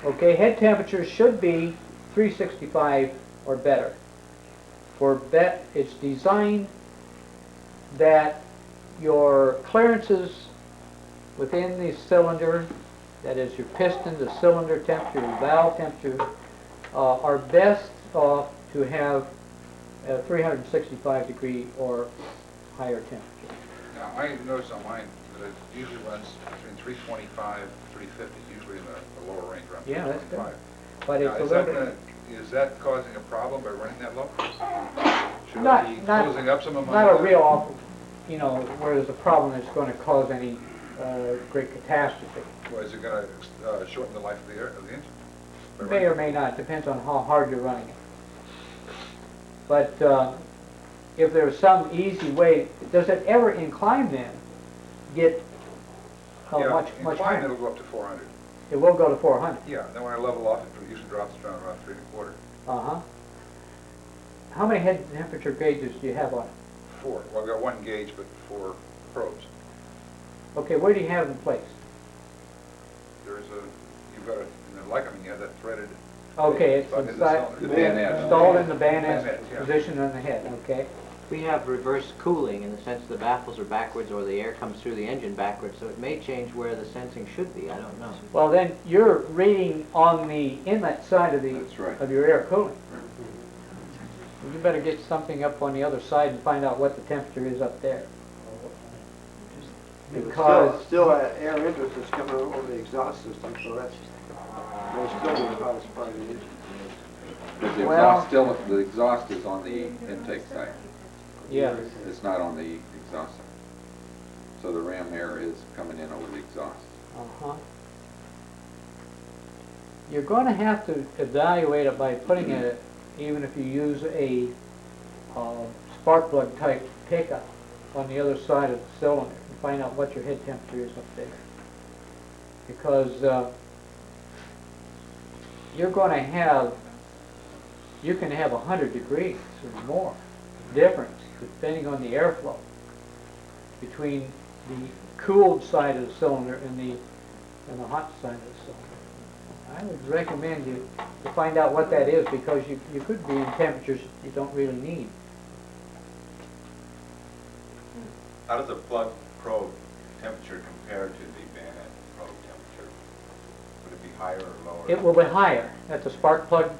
Okay, head temperatures should be 365 or better. It's designed that your clearances within the cylinder, that is your piston, the cylinder temperature, the valve temperature, are best off to have a 365 degree or higher temperature. Now, I noticed on mine that it usually runs between 325 and 350, usually in the lower range, around Yeah, that's good. 325. But Now, it's a little bit... is that causing a problem by running that low? Should Not- it be not- closing up some of Not a real awful, where there's a problem that's going to cause any great catastrophe. Well, is it going to shorten the life of the engine? By May running or it? may not, depends on how hard you're running it. But if there's some easy way, does it ever incline then get much incline, higher? it'll go up to 400. It will go to 400. Yeah, then when I level off, it usually drops down around 3 1/4. Uh-huh. How many head temperature gauges do you have on it? 4. Well, I've got 1 gauge, but 4 probes. Okay, where do you have them placed? You've got it in the Lycoming, you have that threaded. Okay, it's About in the inside, cylinder, the bayonet. installed in the bayonet Bayonet, yeah. position on the head, okay? We have reverse cooling in the sense the baffles are backwards or the air comes through the engine backwards, so it may change where the sensing should be, I don't know. Well, then you're reading on the inlet side of the That's right. of your air cooling. You better get something up on the other side and find out what the temperature is up there. Because Still air interest is coming over the exhaust system, so that's, may still be the hottest part of the engine. But the Well- exhaust still, the exhaust is on the intake side. yes, It's not on the exhaust side. So the ram air is coming in over the exhaust. you're going to have to evaluate it by putting it, even if you use a spark plug type pickup on the other side of the cylinder and find out what your head temperature is up there. Because you're going to have, you can have 100 degrees or more difference depending on the airflow between the cooled side of the cylinder and the hot side of the cylinder. I would recommend you to find out what that is, because you could be in temperatures you don't really need. How does the plug probe temperature compare to the bayonet probe temperature? Would it be higher or lower? It will be higher at the spark plug.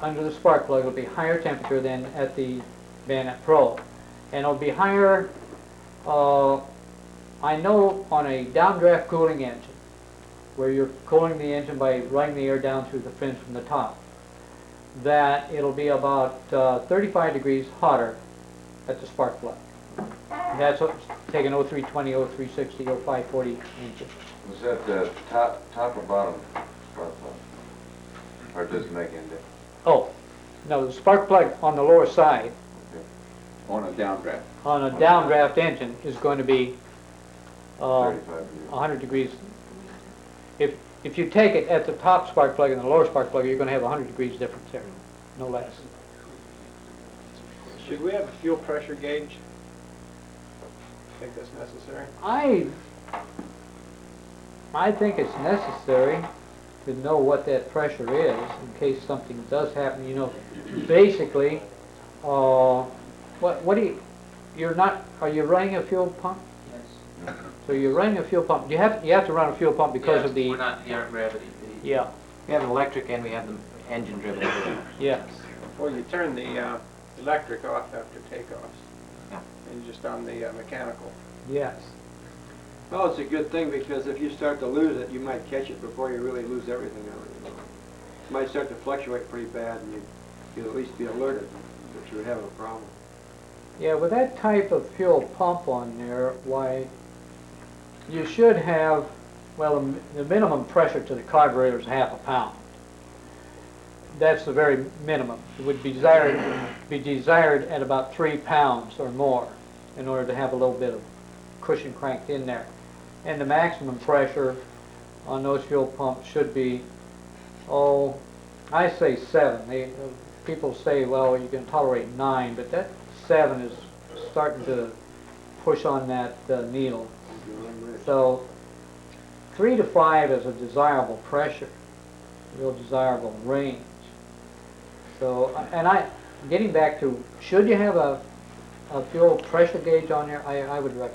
Under the spark plug, it'll be higher temperature than at the bayonet probe, and it'll be higher. I know on a downdraft cooling engine, where you're cooling the engine by running the air down through the fins from the top, that it'll be about 35 degrees hotter at the spark plug. That's taking 0320, 0360, 0540 engine. Was that the top or bottom spark plug? Or does it make any difference? Oh, no, the spark plug on the lower side Okay. On a downdraft? on a downdraft engine is going to be 35 degrees. 100 degrees. If you take it at the top spark plug and the lower spark plug, you're going to have 100 degrees difference there, no less. Should we have a fuel pressure gauge? Think that's necessary? I think it's necessary to know what that pressure is in case something does happen. You know, basically, what do you're not, are you running a fuel pump? Yes. So you're running a fuel pump. You have to run a fuel pump because Yes, of the we're not the gravity. yeah. We have an electric and we have the engine driven. Yes. Well, you turn the electric off after takeoff. Yeah. And you're just on the mechanical. Yes. Well, it's a good thing, because if you start to lose it, you might catch it before you really lose everything out of it. It might start to fluctuate pretty bad, and you'd at least be alerted that you're having a problem. Yeah, with that type of fuel pump on there, why, you should have, well, the minimum pressure to the carburetor is 1/2 pound. That's the very minimum. It would be desired at about 3 pounds or more in order to have a little bit of cushion cranked in there. And the maximum pressure on those fuel pumps should be, I say 7. People say, well, you can tolerate 9, but that 7 is starting to push on that needle. So 3 to 5 is a desirable pressure, real desirable range. So, and getting back to, should you have a fuel pressure gauge on there, I would recommend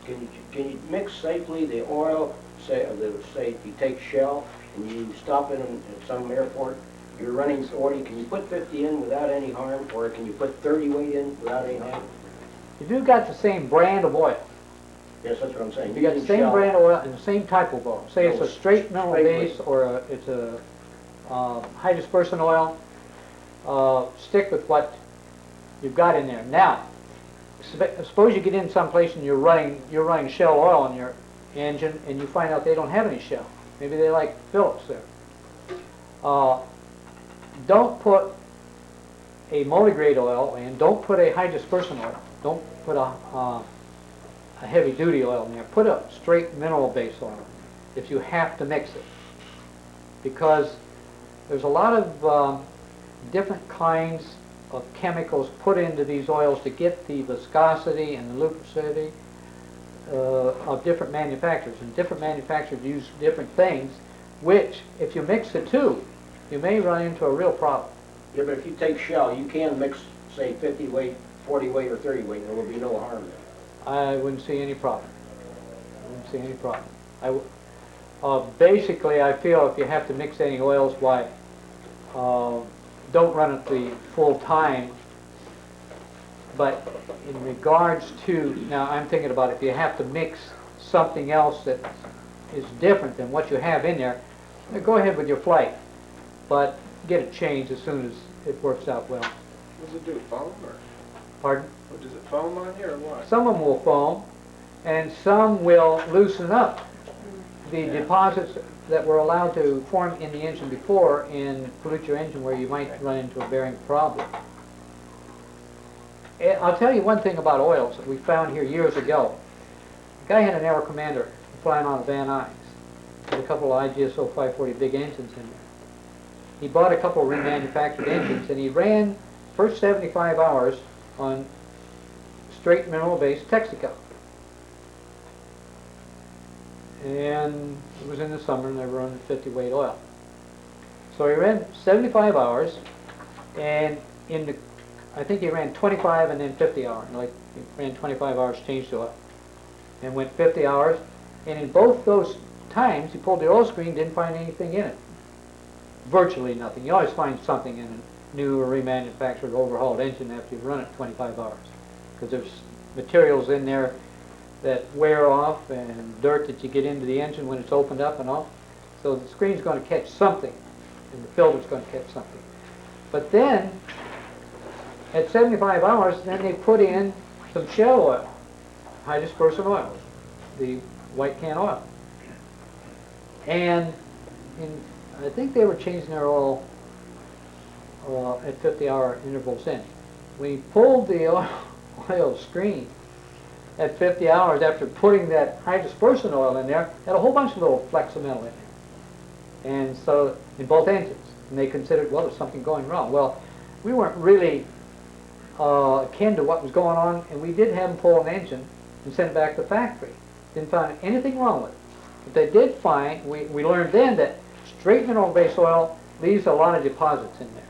it. Can you mix safely the oil, say if you take Shell and you stop in at some airport, you're running 40, can you put 50 in without any harm, or can you put 30 weight in without any harm? If you've got the same brand of oil, Yes, that's what I'm saying. if you got the Using same Shell, brand of oil and the same type of oil, say it's a straight mineral straight base weight. or it's a high dispersion oil, stick with what you've got in there. Now, suppose you get in someplace and you're running Shell oil on your engine and you find out they don't have any Shell. Maybe they like Phillips there. Don't put a multigrade oil in. Don't put a high dispersion oil. Don't put a heavy duty oil in there. Put a straight mineral base oil if you have to mix it, because there's a lot of different kinds of chemicals put into these oils to get the viscosity and the lubricity of different manufacturers. And different manufacturers use different things which, if you mix the two, you may run into a real problem. Yeah, but if you take shell, you can mix, say, 50 weight, 40 weight, or 30 weight, there will be no harm there. I wouldn't see any problem. I wouldn't see any problem. Basically, I feel if you have to mix any oils, why, don't run it the full time. But in regards to, now I'm thinking about if you have to mix something else that is different than what you have in there, go ahead with your flight. But get it changed as soon as it works out well. What does it do, foam or? Pardon? Or does it foam on you or what? Some of them will foam, and some will loosen up the deposits that were allowed to form in the engine before and pollute your engine where you might run into a bearing problem. I'll tell you one thing about oils that we found here years ago. A guy had an Air Commander flying on a Van Nuys with a couple of IGSO 540 big engines in there. He bought a couple of remanufactured engines and he ran first 75 hours on straight mineral-based Texaco. And it was in the summer and they were running 50 weight oil. So he ran 75 hours and I think he ran 25 and then 50 hours. Like he ran 25 hours, changed to oil, and went 50 hours. And in both those times, he pulled the oil screen, didn't find anything in it. Virtually nothing. You always find something in a new or remanufactured, overhauled engine after you run it 25 hours, because there's materials in there that wear off and dirt that you get into the engine when it's opened up and all. So the screen's going to catch something, and the filter's going to catch something. But then, at 75 hours, then they put in some shell oil, high dispersant oil, the white can oil. And I think they were changing their oil at 50-hour intervals in. When he pulled the oil screen at 50 hours after putting that high dispersant oil in there, had a whole bunch of little flecks of metal in there. And so, in both engines. And they considered, well, there's something going wrong. Well, we weren't really akin to what was going on, and we did have them pull an engine and send it back to the factory. Didn't find anything wrong with it. But they did find, we learned then that straight mineral-based oil leaves a lot of deposits in there.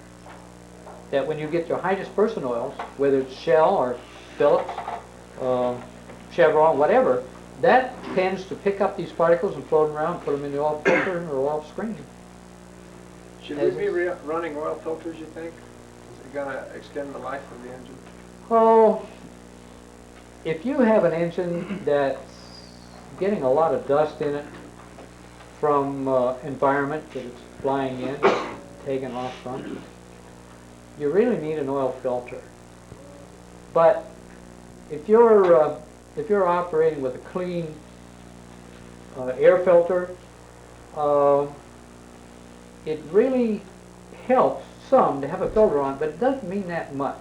That when you get your high dispersant oils, whether it's Shell or Phillips, Chevron, whatever, that tends to pick up these particles and float them around, put them in the oil filter or oil screen. Should we be running oil filters, you think? Is it going to extend the life of the engine? Oh, if you have an engine that's getting a lot of dust in it from environment that it's flying in, taken off from, you really need an oil filter. But if you're operating with a clean air filter, it really helps some to have a filter on, but it doesn't mean that much.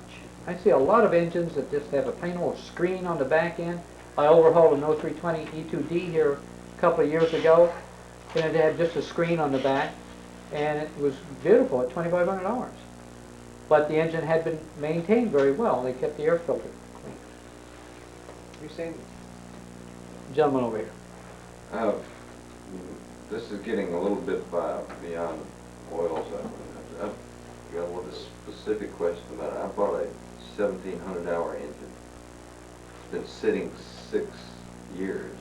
I see a lot of engines that just have a plain old screen on the back end. I overhauled an 0320 E2D here a couple of years ago, and it had just a screen on the back, and it was beautiful at 2,500 hours. But the engine had been maintained very well. They kept the air filter clean. You seen Gentleman over here. This is getting a little bit beyond oils. I've got a little specific question about it. I bought a 1,700-hour engine. It's been sitting 6 years,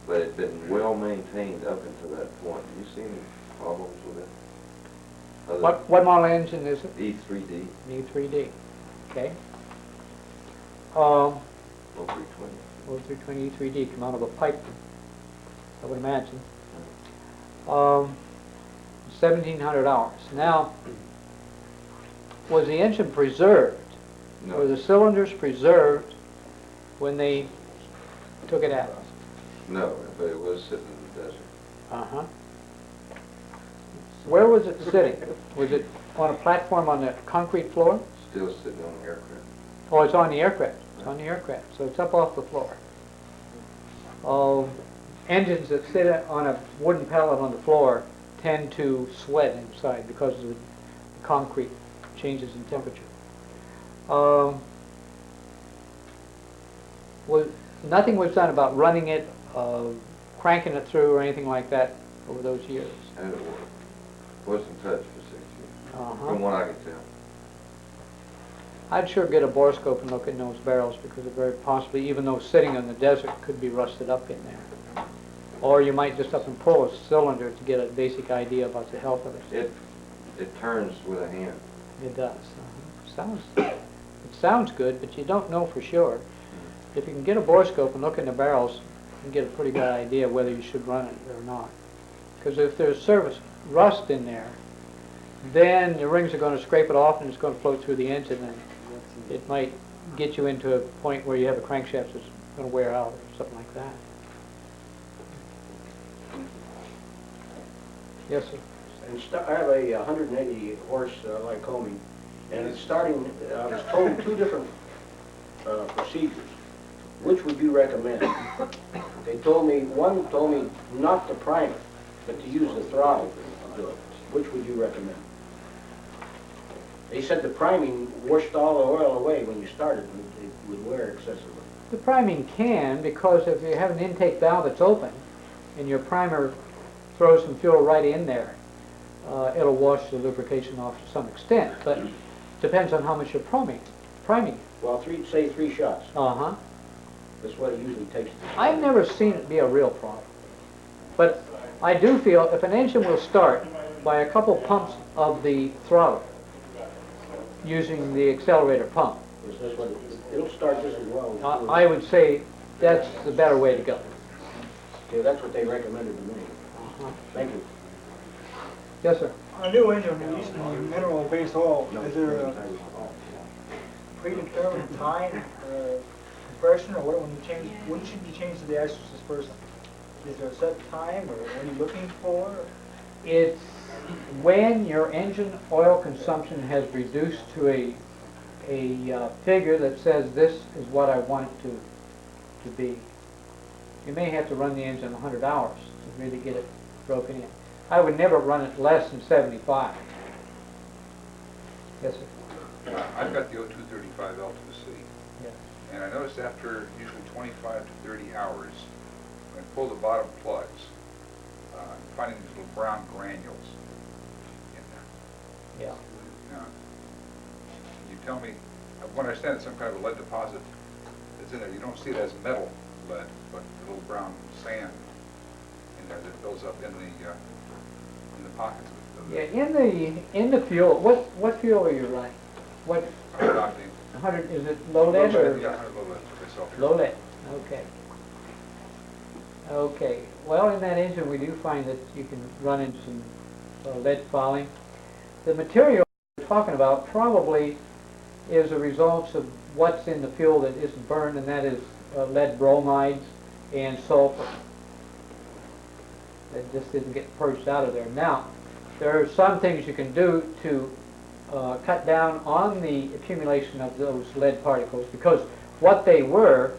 but it's been well maintained up until that point. Have you seen any problems with it? What model engine is it? E3D. E3D. Okay. 0320. 0320 E3D come out of a pipe, I would imagine. 1,700 hours. Now, was the engine preserved? No. Were the cylinders preserved when they took it out? No, but it was sitting in the desert. Uh-huh. Where was it sitting? Was it on a platform on the concrete floor? Still sitting on the aircraft. Oh, it's on the aircraft. It's on the aircraft, so it's up off the floor. Engines that sit on a wooden pallet on the floor tend to sweat inside because of the concrete changes in temperature. Nothing was done about running it, cranking it through or anything like that over those years. And it wasn't touched for 6 years, Uh-huh. from what I can tell. I'd sure get a borescope and look in those barrels because it very possibly, even though sitting in the desert, could be rusted up in there. Or you might just up and pull a cylinder to get a basic idea about the health of it. It turns with a hand. It does. It sounds good, but you don't know for sure. If you can get a borescope and look in the barrels, you can get a pretty good idea whether you should run it or not. Because if there's surface rust in there, then the rings are going to scrape it off and it's going to float through the engine, and it might get you into a point where you have a crankshaft that's going to wear out or something like that. Yes, sir. And I have a 180 horse Lycoming, and it's starting, I was told 2 different procedures. Which would you recommend? They told me, one told me not to prime it, but to use the throttle to do it. Which would you recommend? They said the priming washed all the oil away when you started, and it would wear excessively. The priming can, because if you have an intake valve that's open and your primer throws some fuel right in there, it'll wash the lubrication off to some extent, but depends on how much you're priming. Well, say 3 shots. Uh-huh. That's what it usually takes. I've never seen it be a real problem. But I do feel if an engine will start by a couple pumps of the throttle using the accelerator pump, It'll start just as well. I would say that's the better way to go. Okay, that's what they recommended to me. Thank you. Yes, sir. On a new engine, when you're using mineral-based oil, is there a predetermined time compression, or when should you change to the isosyspersion? Is there a set time, or what are you looking for? It's when your engine oil consumption has reduced to a figure that says this is what I want it to be. You may have to run the engine 100 hours to really get it broken in. I would never run it less than 75. Yes, sir. I've got the 0235L to the C. Yes. And I noticed after usually 25 to 30 hours, when I pull the bottom plugs, I'm finding these little brown granules in there. Yeah. Now, you tell me, when I understand it's some kind of a lead deposit that's in there, you don't see it as metal lead, but a little brown sand in there that builds up in the pockets of Yeah, in the fuel, what fuel are you running? What? 100 octane. 100, is it low lead or? Yeah, 100 low lead. Myself. Low lead, okay. Okay, well in that engine we do find that you can run into some lead fouling. The material we're talking about probably is a result of what's in the fuel that isn't burned, and that is lead bromides and sulfur. That just didn't get purged out of there. Now, there are some things you can do to cut down on the accumulation of those lead particles, because what they were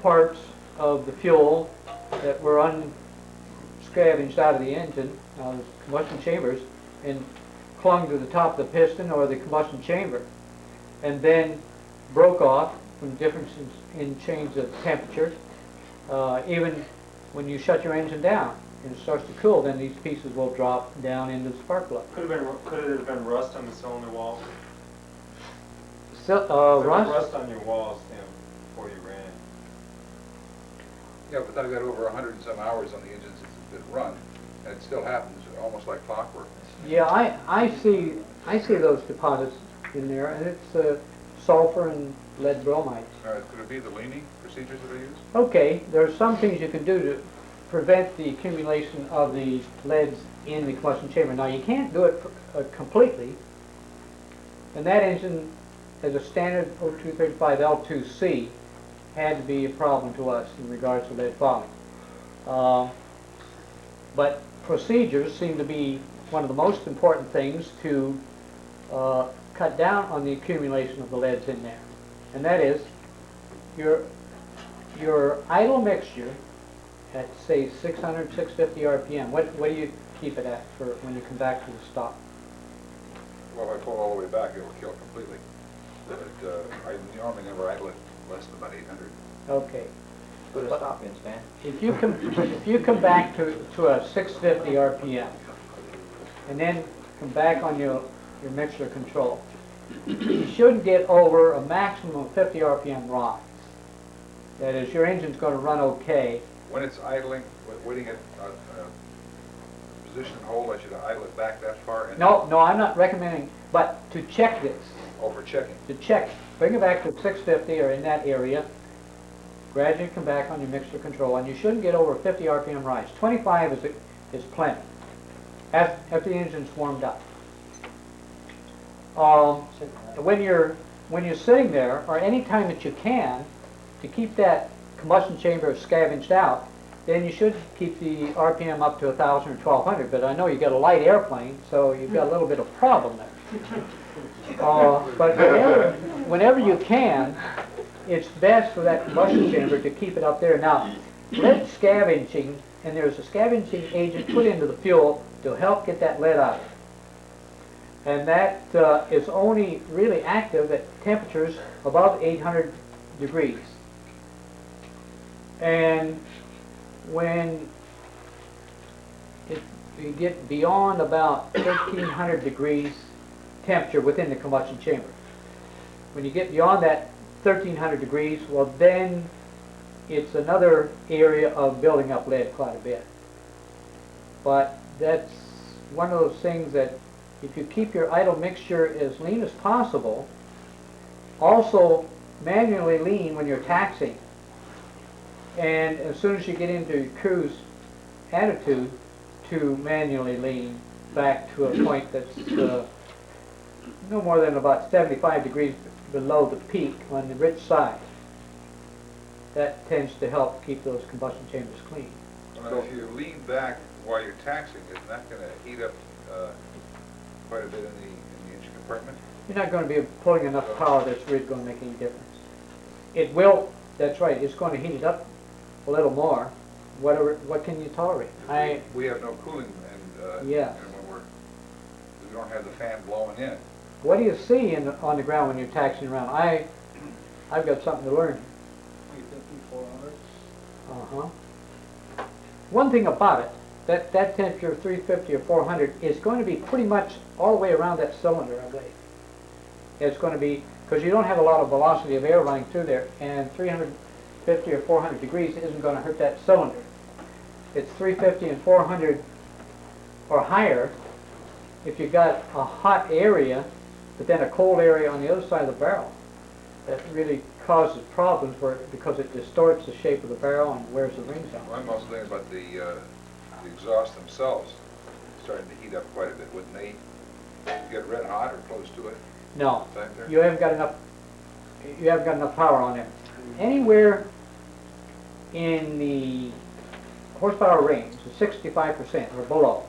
parts of the fuel that were unscavenged out of the engine, the combustion chambers, and clung to the top of the piston or the combustion chamber, and then broke off from differences in change of temperature. Even when you shut your engine down and it starts to cool, then these pieces will drop down into the spark plug. Could it have been rust on the cylinder walls? Rust? Rust on your walls, before you ran. Yeah, but I've got over 100 and some hours on the engine since it's been run, and it still happens almost like clockwork. Yeah, I see those deposits in there, and it's sulfur and lead bromide. Could it be the leaning procedures that I use? Okay, there are some things you can do to prevent the accumulation of the leads in the combustion chamber. Now, you can't do it completely, and that engine, as a standard 0235L2C, had to be a problem to us in regards to lead fouling. But procedures seem to be one of the most important things to cut down on the accumulation of the leads in there. And that is your idle mixture at, say, 600, 650 RPM. What do you keep it at for when you come back to the stop? Well, if I pull all the way back, it will kill completely. But I normally never idle it less than about 800. Okay. put a stop in, Stan. If you come back to a 650 RPM, and then come back on your mixture control, you shouldn't get over a maximum of 50 RPM rise. That is, your engine's going to run okay. When it's idling, waiting at position and hold, I should idle it back that far? And No, I'm not recommending, but to check this. Oh, for checking. To check, bring it back to 650 or in that area, gradually come back on your mixture control, and you shouldn't get over 50 RPM rise. 25 is plenty, after the engine's warmed up. When you're sitting there, or any time that you can, to keep that combustion chamber scavenged out, then you should keep the RPM up to 1,000 or 1,200. But I know you got a light airplane, so you've got a little bit of problem there. But whenever you can, it's best for that combustion chamber to keep it up there. Now, lead scavenging, and there's a scavenging agent put into the fuel to help get that lead out. And that is only really active at temperatures above 800 degrees. And when you get beyond about 1,300 degrees temperature within the combustion chamber, when you get beyond that 1,300 degrees, well then it's another area of building up lead quite a bit. But that's one of those things that if you keep your idle mixture as lean as possible, also manually lean when you're taxing. And as soon as you get into cruise attitude, to manually lean back to a point that's no more than about 75 degrees below the peak on the rich side. That tends to help keep those combustion chambers clean. Well, if you lean back while you're taxing, isn't that going to heat up quite a bit in the engine compartment? You're not going to be pulling enough power that's really going to make any difference. It will, that's right, it's going to heat it up a little more. What can you tolerate? We have no cooling, and yes. And when we don't have the fan blowing in. What do you see on the ground when you're taxiing around? I've got something to learn. 350, 400. One thing about it, that temperature of 350 or 400 is going to be pretty much all the way around that cylinder, I believe. It's going to be, because you don't have a lot of velocity of air running through there, and 350 or 400 degrees isn't going to hurt that cylinder. It's 350 and 400 or higher if you've got a hot area, but then a cold area on the other side of the barrel. That really causes problems because it distorts the shape of the barrel and wears the rings out. Well, I'm also thinking about the exhausts themselves starting to heat up quite a bit. Wouldn't they get red hot or close to it? No, you haven't got enough. You haven't got enough power on them. Anywhere in the horsepower range, 65% or below,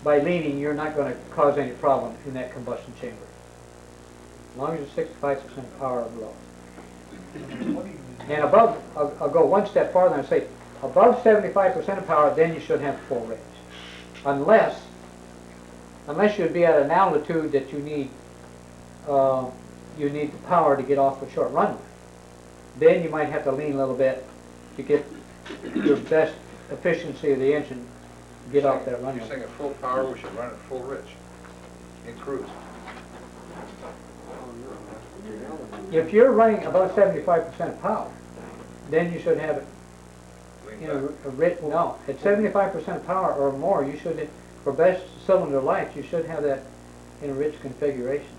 by leaning, you're not going to cause any problem in that combustion chamber. As long as you're 65% power or below. And above, I'll go one step farther and say, above 75% of power, then you should have full range. Unless you'd be at an altitude that you need the power to get off a short runway. Then you might have to lean a little bit to get your best efficiency of the engine to get off that runway. You're saying at full power we should run at full rich in cruise. If you're running above 75% power, then you should have it in a rich, no, at 75% power or more, you should, for best cylinder life, you should have that in a rich configuration.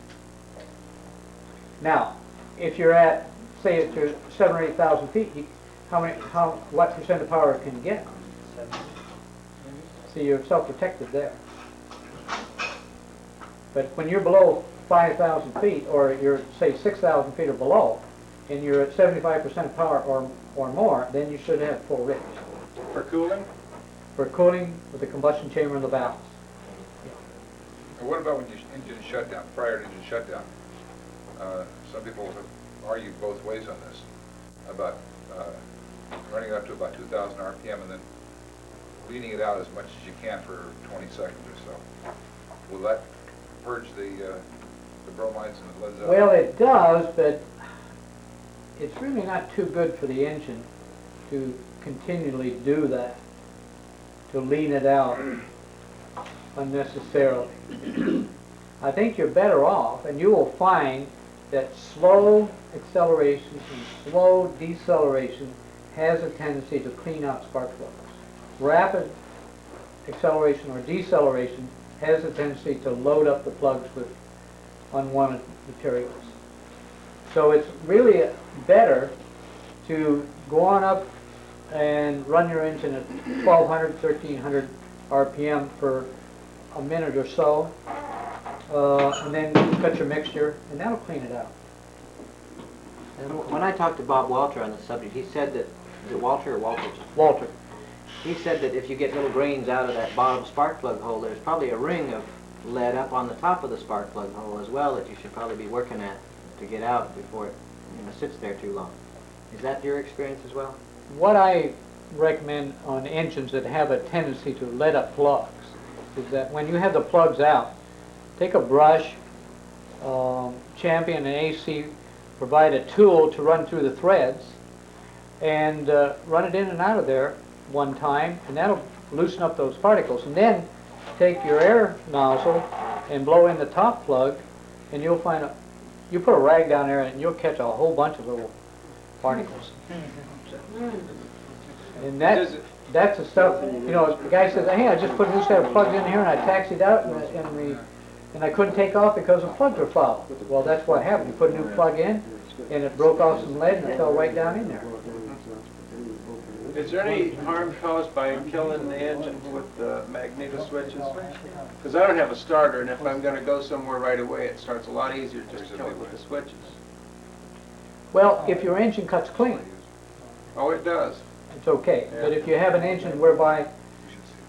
Now, if you're at, say at your 7,000 or 8,000 feet, what percent of power can you get? So you're self-protected there. But when you're below 5,000 feet, or you're, say, 6,000 feet or below, and you're at 75% of power or more, then you should have full range. For cooling? For cooling with the combustion chamber and the valves. And what about when your engine is shut down, prior to engine shutdown? Some people have argued both ways on this, about running up to about 2,000 RPM and then leaning it out as much as you can for 20 seconds or so. Will that purge the bromides and the leads out? Well, it does, but it's really not too good for the engine to continually do that, to lean it out unnecessarily. I think you're better off, and you will find that slow acceleration and slow deceleration has a tendency to clean out spark plugs. Rapid acceleration or deceleration has a tendency to load up the plugs with unwanted materials. So it's really better to go on up and run your engine at 1200, 1300 RPM for a minute or so, and then cut your mixture, and that'll clean it out. And when I talked to Bob Walter on the subject, he said that, is it Walter or Walter? Walter. He said that if you get little grains out of that bottom spark plug hole, there's probably a ring of lead up on the top of the spark plug hole as well that you should probably be working at to get out before it sits there too long. Is that your experience as well? What I recommend on engines that have a tendency to let up plugs is that when you have the plugs out, take a brush, Champion and AC provide a tool to run through the threads, and run it in and out of there one time, and that'll loosen up those particles. And then take your air nozzle and blow in the top plug, and you'll find you put a rag down there and you'll catch a whole bunch of little particles. And that's the stuff, the guy says, hey, I just put a new set of plugs in here and I taxied out and I couldn't take off because the plugs were foul. Well, that's what happened. You put a new plug in and it broke off some lead and it fell right down in there. Is there any harm caused by killing the engine with the magneto switches? Because I don't have a starter, and if I'm going to go somewhere right away, it starts a lot easier just to kill it with the switches. Well, if your engine cuts clean, Oh, it does. it's okay. Yeah. But if you have an engine whereby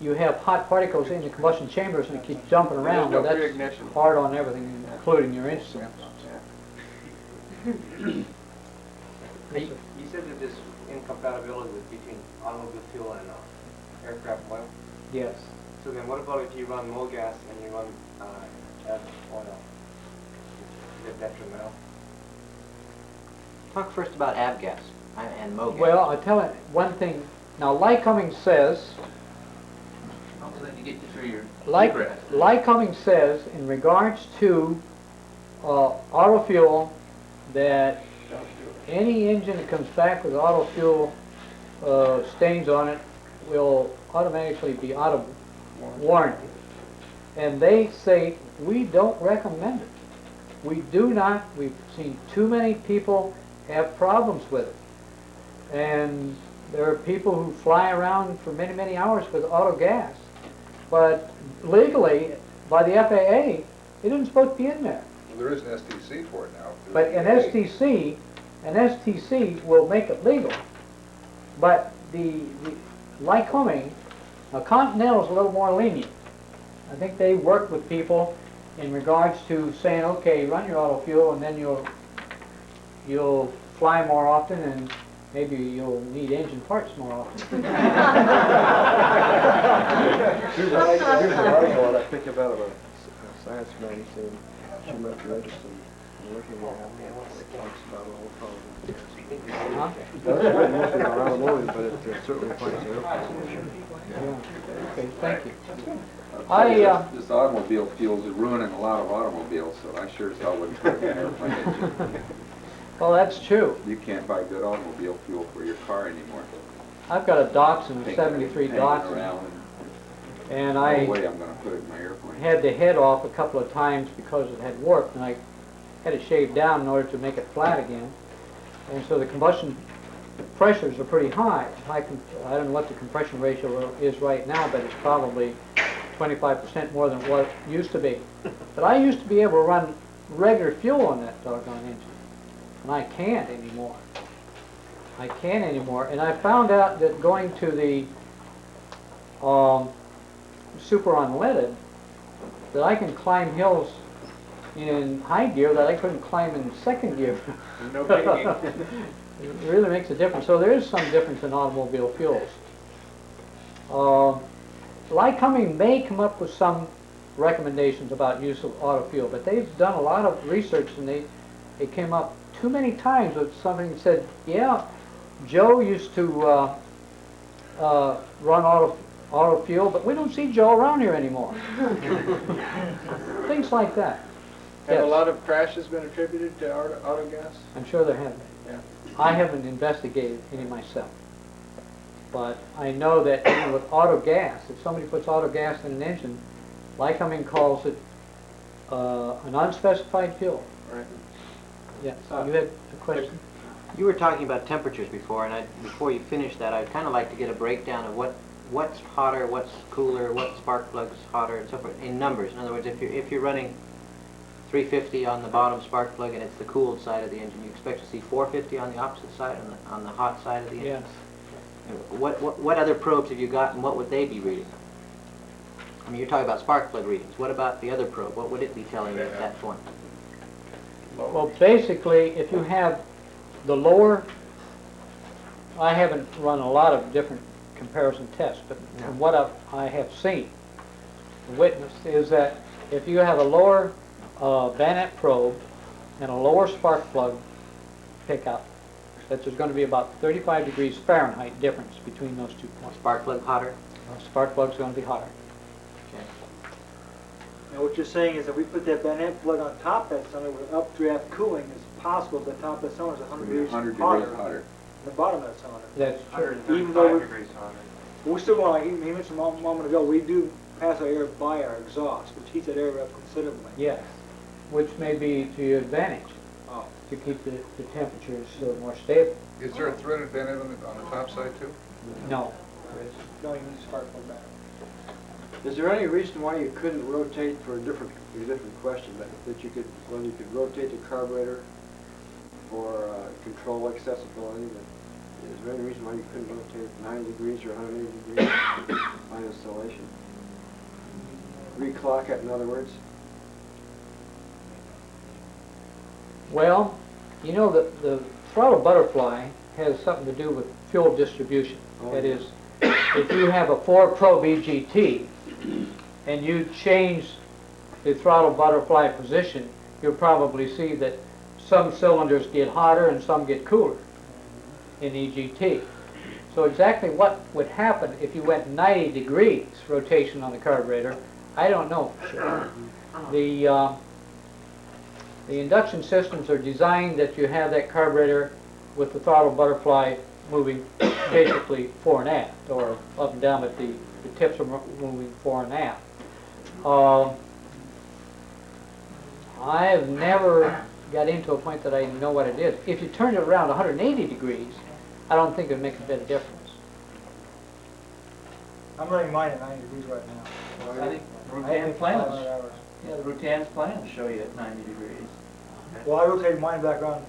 you have hot particles in the combustion chambers and it keeps jumping around, There's no well, that's pre-ignition. hard on everything, including your instruments. You said that there's incompatibility between automobile fuel and aircraft oil. Yes. So then what about if you run more gas and you run oil? Is it detrimental? Talk first about avgas and MoGas. Well, I'll tell you one thing. Now, Lycoming says, I'll let you get you through your Lycoming says, in regards to auto fuel, that any engine that comes back with auto fuel stains on it will automatically be out of warranty. And they say, we don't recommend it. We do not. We've seen too many people have problems with it. And there are people who fly around for many, many hours with auto gas. But legally, by the FAA, it isn't supposed to be in there. Well, there is an STC for it now. But an STC will make it legal. But the Lycoming, now Continental's a little more lenient. I think they work with people in regards to saying, okay, run your auto fuel and then you'll fly more often and maybe you'll need engine parts more often. Here's an article that I picked up out of a science magazine. She might be interested in looking at it. Talks about all the problems. Huh? That's written mostly about automotive, but it certainly applies to airplanes. Yeah. Okay, thank you. This automobile fuel's ruining a lot of automobiles, so I sure as hell wouldn't put it in an airplane engine. Well, that's true. You can't buy good automobile fuel for your car anymore. I've got a Datsun, a Think 73 hanging Datsun, around and no I way I'm gonna put it in my airplane. had the head off a couple of times because it had warped, and I had it shaved down in order to make it flat again. And so the combustion pressures are pretty high. I don't know what the compression ratio is right now, but it's probably 25% more than what it used to be. But I used to be able to run regular fuel on that doggone engine, and I can't anymore. I can't anymore. And I found out that going to the super unleaded, that I can climb hills in high gear that I couldn't climb in second gear. No kidding. It really makes a difference. So there is some difference in automobile fuels. Lycoming may come up with some recommendations about use of auto fuel, but they've done a lot of research and they came up too many times with something that said, yeah, Joe used to run auto fuel, but we don't see Joe around here anymore. Things like that. Have Yes. a lot of crashes been attributed to auto gas? I'm sure there have been. Yeah. I haven't investigated any myself. But I know that even with auto gas, if somebody puts auto gas in an engine, Lycoming calls it an unspecified fuel. Right. Yes, you had a question? You were talking about temperatures before, and before you finish that, I'd kind of like to get a breakdown of what's hotter, what's cooler, what spark plug's hotter, and so forth, in numbers. In other words, if you're running 350 on the bottom spark plug and it's the cooled side of the engine, you expect to see 450 on the opposite side, on the hot side of the engine? Yes. What other probes have you got, and what would they be reading? I mean, you're talking about spark plug readings. What about the other probe? What would it be telling you at that point? Well, basically, if you have the lower, I haven't run a lot of different comparison tests, but from what I have seen, witnessed, is that if you have a lower bayonet probe and a lower spark plug pickup, that there's going to be about 35 degrees Fahrenheit difference between those 2 points. Spark plug hotter? Spark plug's going to be hotter. Now what you're saying is that we put that bayonet plug on top of that cylinder with updraft cooling, it's possible the top of the cylinder is 100 degrees hotter than the bottom of that cylinder. That's true. Even though we still going, like he mentioned a moment ago, we do pass our air by our exhaust, which heats that air up considerably. Yes, which may be to your advantage, Oh. to keep the temperatures more stable. Is there a threaded bayonet on the top side too? No. No, you need a spark plug back. Is there any reason why you couldn't rotate, for a different question, that you could rotate the carburetor for control accessibility? Is there any reason why you couldn't rotate 90 degrees or 180 degrees on installation? Reclock it, in other words? Well, you know, the throttle butterfly has something to do with fuel distribution. That is, if you have a 4-probe EGT and you change the throttle butterfly position, you'll probably see that some cylinders get hotter and some get cooler in EGT. So exactly what would happen if you went 90 degrees rotation on the carburetor, I don't know for sure. The induction systems are designed that you have that carburetor with the throttle butterfly moving basically fore and aft, or up and down, but the tips are moving fore and aft. I've never got into a point that I know what it is. If you turn it around 180 degrees, I don't think it would make a bit of difference. I'm running mine at 90 degrees right now. I think Rutan's plans, yeah, the Rutan's plans show you at 90 degrees. Well, I rotated mine back around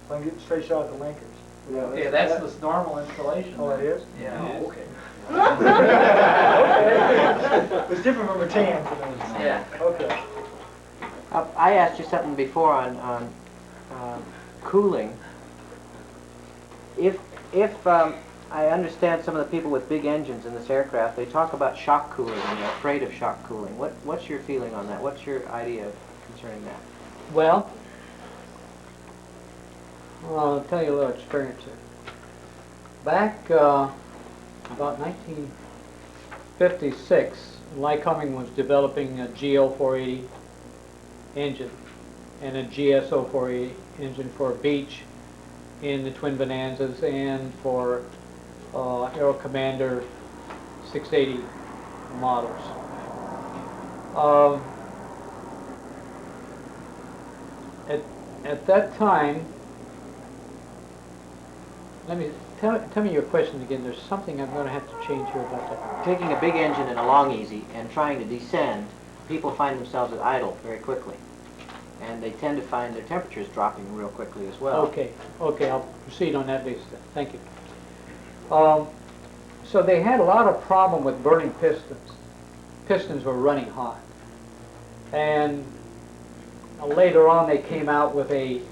so I can get a straight shot at the linkers. Okay, that's the normal installation. Oh, it is? Yeah. Oh, okay. Okay. It's different from Rutan. Yeah. Okay. I asked you something before on cooling. If I understand some of the people with big engines in this aircraft, they talk about shock cooling and they're afraid of shock cooling. What's your feeling on that? What's your idea concerning that? Well, I'll tell you a little experience here. Back about 1956, Lycoming was developing a GL480 engine and a GSO480 engine for beach in the Twin Bonanzas and for Aero Commander 680 models. At that time, tell me your question again. There's something I'm going to have to change here about that. Taking a big engine in a long easy and trying to descend, people find themselves at idle very quickly. And they tend to find their temperatures dropping real quickly as well. Okay, I'll proceed on that basis then. Thank you. So they had a lot of problem with burning pistons. Pistons were running hot. And later on they came out with what they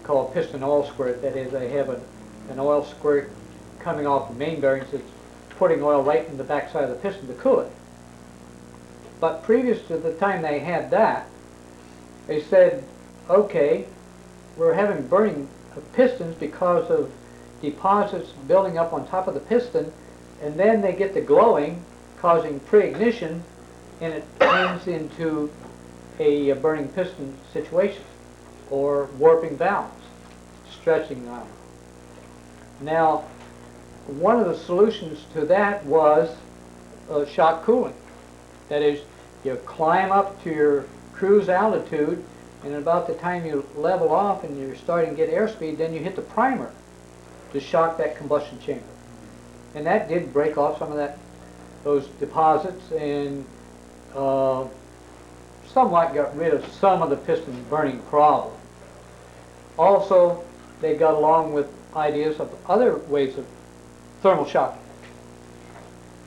call a piston oil squirt. That is, they have an oil squirt coming off the main bearings that's putting oil right in the backside of the piston to cool it. But previous to the time they had that, they said, okay, we're having burning of pistons because of deposits building up on top of the piston, and then they get to glowing, causing pre-ignition, and it turns into a burning piston situation, or warping valves, stretching iron. Now, one of the solutions to that was shock cooling. That is, you climb up to your cruise altitude, and about the time you level off and you're starting to get airspeed, then you hit the primer to shock that combustion chamber. And that did break off some of those deposits, and somewhat got rid of some of the piston burning problem. Also, they got along with ideas of other ways of thermal shocking.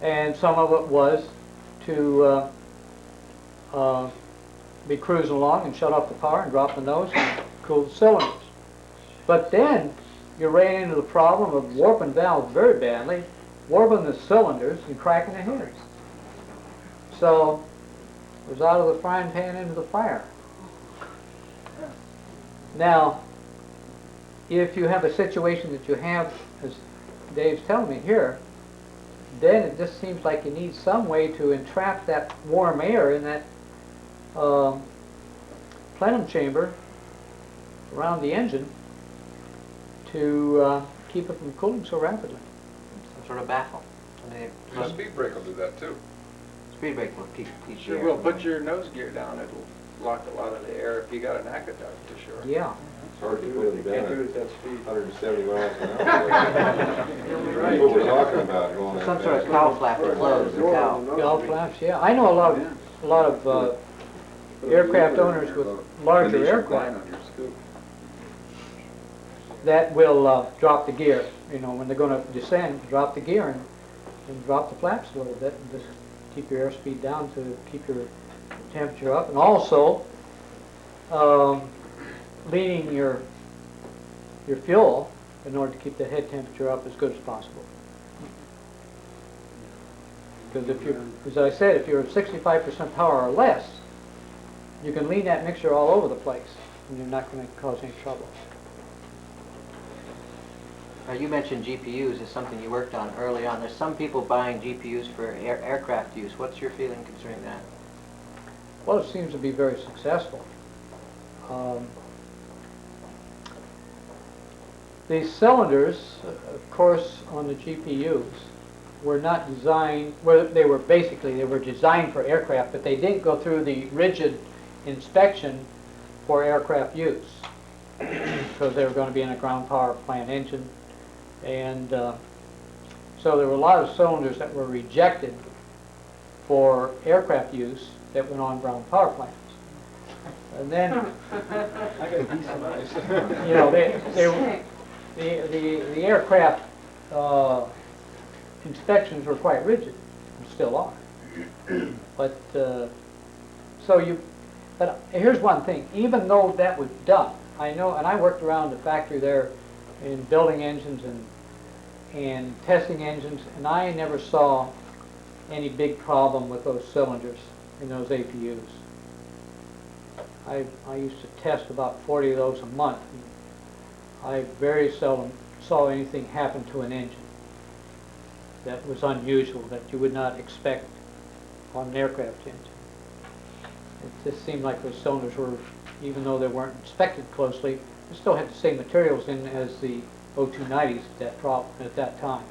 And some of it was to be cruising along and shut off the power and drop the nose and cool the cylinders. But then you ran into the problem of warping valves very badly, warping the cylinders and cracking the heads. So it was out of the frying pan into the fire. Now, if you have a situation that you have, as Dave's telling me here, then it just seems like you need some way to entrap that warm air in that plenum chamber around the engine to keep it from cooling so rapidly. Some sort of baffle. The speed brake will do that too. Speed brake will keep Sure will. Put your nose gear down. It'll lock a lot of the air if you got an aqueduct, for sure. Yeah. It's hard to put it Can't down do it at at that speed. 170 miles an hour. That's what we're talking about, going that some sort of fast. cow flap to close the cow. Cow flaps, yeah. I know a lot of aircraft owners with larger aircraft that will drop the gear. You know, when they're going to descend, drop the gear and drop the flaps a little bit and just keep your airspeed down to keep your temperature up. And also, leaning your fuel in order to keep the head temperature up as good as possible. Because if you're, as I said, if you're at 65% power or less, you can lean that mixture all over the place, and you're not going to cause any trouble. You mentioned GPUs as something you worked on early on. There's some people buying GPUs for aircraft use. What's your feeling concerning that? Well, it seems to be very successful. These cylinders, of course, on the GPUs were not designed, well, they were designed for aircraft, but they didn't go through the rigid inspection for aircraft use because they were going to be in a ground power plant engine. And so there were a lot of cylinders that were rejected for aircraft use that went on ground power plants. And then, you know, the aircraft inspections were quite rigid, and still are. But but here's one thing. Even though that was done, I know, and I worked around the factory there in building engines and testing engines, and I never saw any big problem with those cylinders in those APUs. I used to test about 40 of those a month. I very seldom saw anything happen to an engine that was unusual, that you would not expect on an aircraft engine. It just seemed like those cylinders were, even though they weren't inspected closely, they still had the same materials in as the O290s at that time.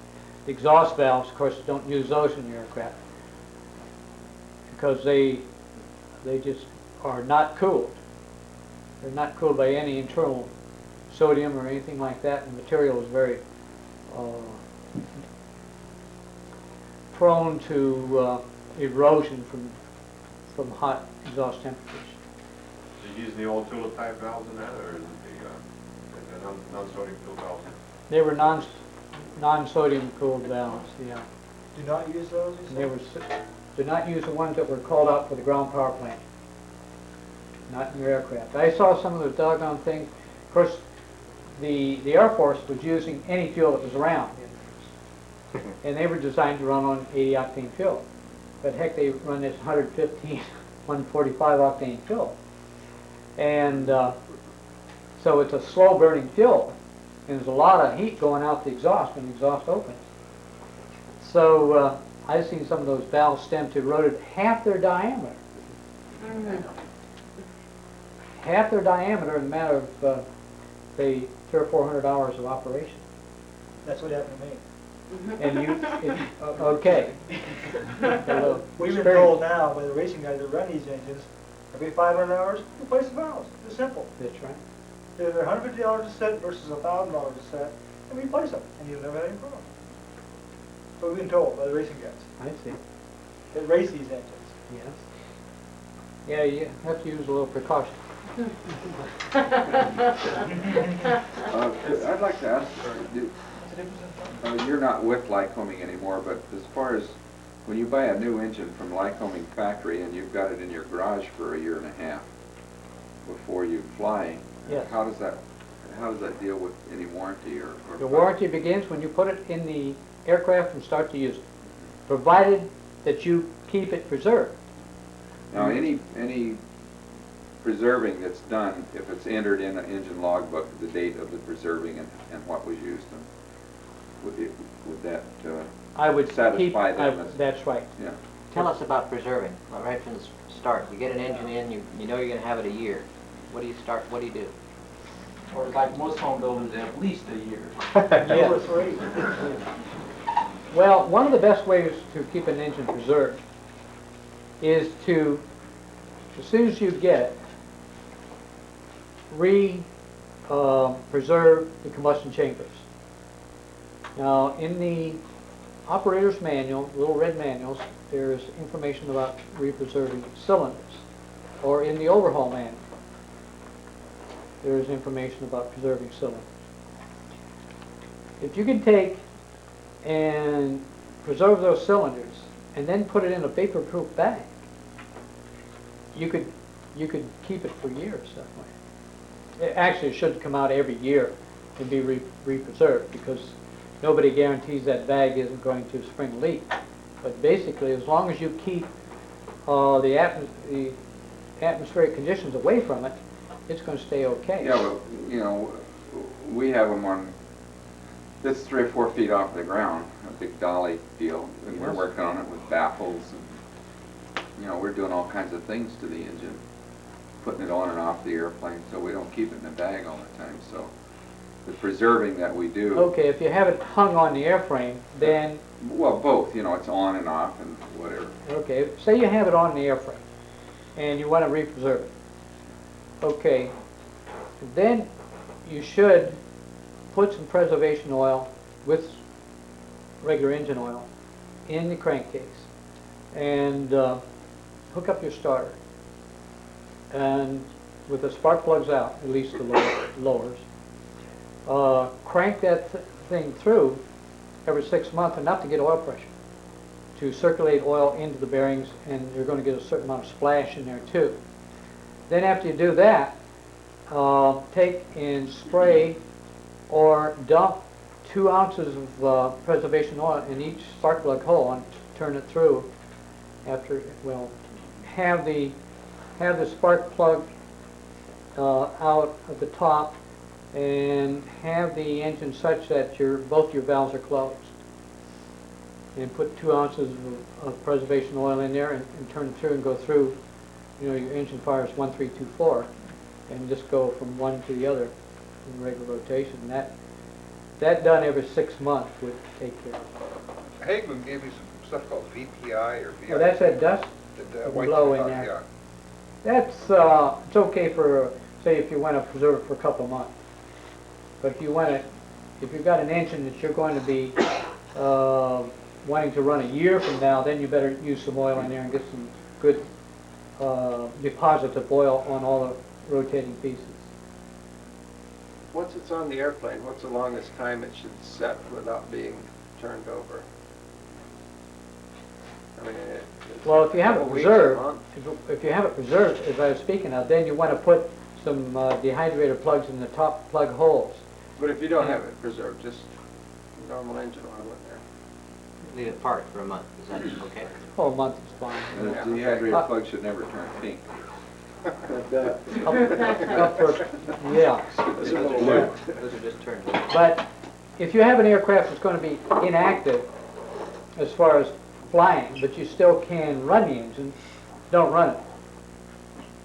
The exhaust valves, of course, don't use those in your aircraft because they just are not cooled. They're not cooled by any internal sodium or anything like that, and the material is very prone to erosion from hot exhaust temperatures. Did you use the old tulip type valves in that, or is it the non-sodium fuel valves? They were non-sodium cooled valves, yeah. Do not use those, you said? Do not use the ones that were called out for the ground power plant. Not in your aircraft. I saw some of those doggone things. Of course, the Air Force was using any fuel that was around. And they were designed to run on 80 octane fuel. But heck, they run this 115, 145 octane fuel. And So it's a slow burning fuel, and there's a lot of heat going out the exhaust when the exhaust opens. So I've seen some of those valve stems eroded half their diameter. Half their diameter in a matter of, say, 300 or 400 hours of operation. That's what happened to me. And okay. We've been told now by the racing guys that run these engines, every 500 hours, replace the valves. It's simple. That's right. They're $150 a set versus $1,000 a set, and replace them, and you'll never have any problem. So we've been told by the racing guys I see. that race these engines. Yes. Yeah, you have to use a little precaution. I'd like to ask, you're not with Lycoming anymore, but as far as when you buy a new engine from Lycoming factory and you've got it in your garage for a year and a half before you fly, Yes. how does that deal with any warranty or The warranty begins when you put it in the aircraft and start to use it, provided that you keep it preserved. Now, any preserving that's done, if it's entered in an engine logbook, the date of the preserving and what was used, and would that I would satisfy them? That's right. Yeah. Tell us about preserving, right from the start. You get an engine in, you know you're going to have it a year. What do you do? Or like most home builders, at least a year. Two or three. Well, one of the best ways to keep an engine preserved is to, as soon as you get it, preserve the combustion chambers. Now, in the operator's manual, little red manuals, there's information about re-preserving cylinders. Or in the overhaul manual, there is information about preserving cylinders. If you can take and preserve those cylinders and then put it in a vapor-proof bag, you could keep it for years that way. Actually, it should come out every year and be re-preserved, because nobody guarantees that bag isn't going to spring a leak. But basically, as long as you keep the atmospheric conditions away from it, it's going to stay okay. Yeah, well, you know, we have them on, it's 3 or 4 feet off the ground, a big dolly deal, and we're working on it with baffles, and, you know, we're doing all kinds of things to the engine, putting it on and off the airplane, so we don't keep it in a bag all the time. So the preserving that we do. Okay, if you have it hung on the airframe, then. Well, both, you know, it's on and off and whatever. Okay, say you have it on the airframe and you want to re-preserve it. Okay, then you should put some preservation oil with regular engine oil in the crankcase and hook up your starter. And with the spark plugs out, at least the lowers, crank that thing through every 6 months, enough to get oil pressure, to circulate oil into the bearings, and you're going to get a certain amount of splash in there too. Then after you do that, take and spray or dump 2 ounces of preservation oil in each spark plug hole and turn it through. After, well, have the spark plug out at the top, and have the engine such that both your valves are closed. And put 2 ounces of preservation oil in there and turn it through and go through. You know, your engine fires 1, 3, 2, 4, and just go from one to the other in regular rotation. And that done every 6 months would take care of it. Hagman gave me some stuff called VPI or VI. Well, that's that dust blow in there. Yeah. That's it's okay for, say, if you want to preserve it for a couple of months. But if you've got an engine that you're going to be wanting to run a year from now, then you better use some oil in there and get some good deposits of oil on all the rotating pieces. Once it's on the airplane, what's the longest time it should set without being turned over? I mean, Well, if you have it couple weeks, preserved, a month? if you have it preserved, as I was speaking of, then you want to put some dehydrator plugs in the top plug holes. But if you don't have it preserved, just normal engine oil in there. Leave it parked for a month. Is that okay? Oh, a month is fine. And the dehydrator plug should never turn pink. Up for, yeah. Those are just turned. But if you have an aircraft that's going to be inactive as far as flying, but you still can run the engine, don't run it.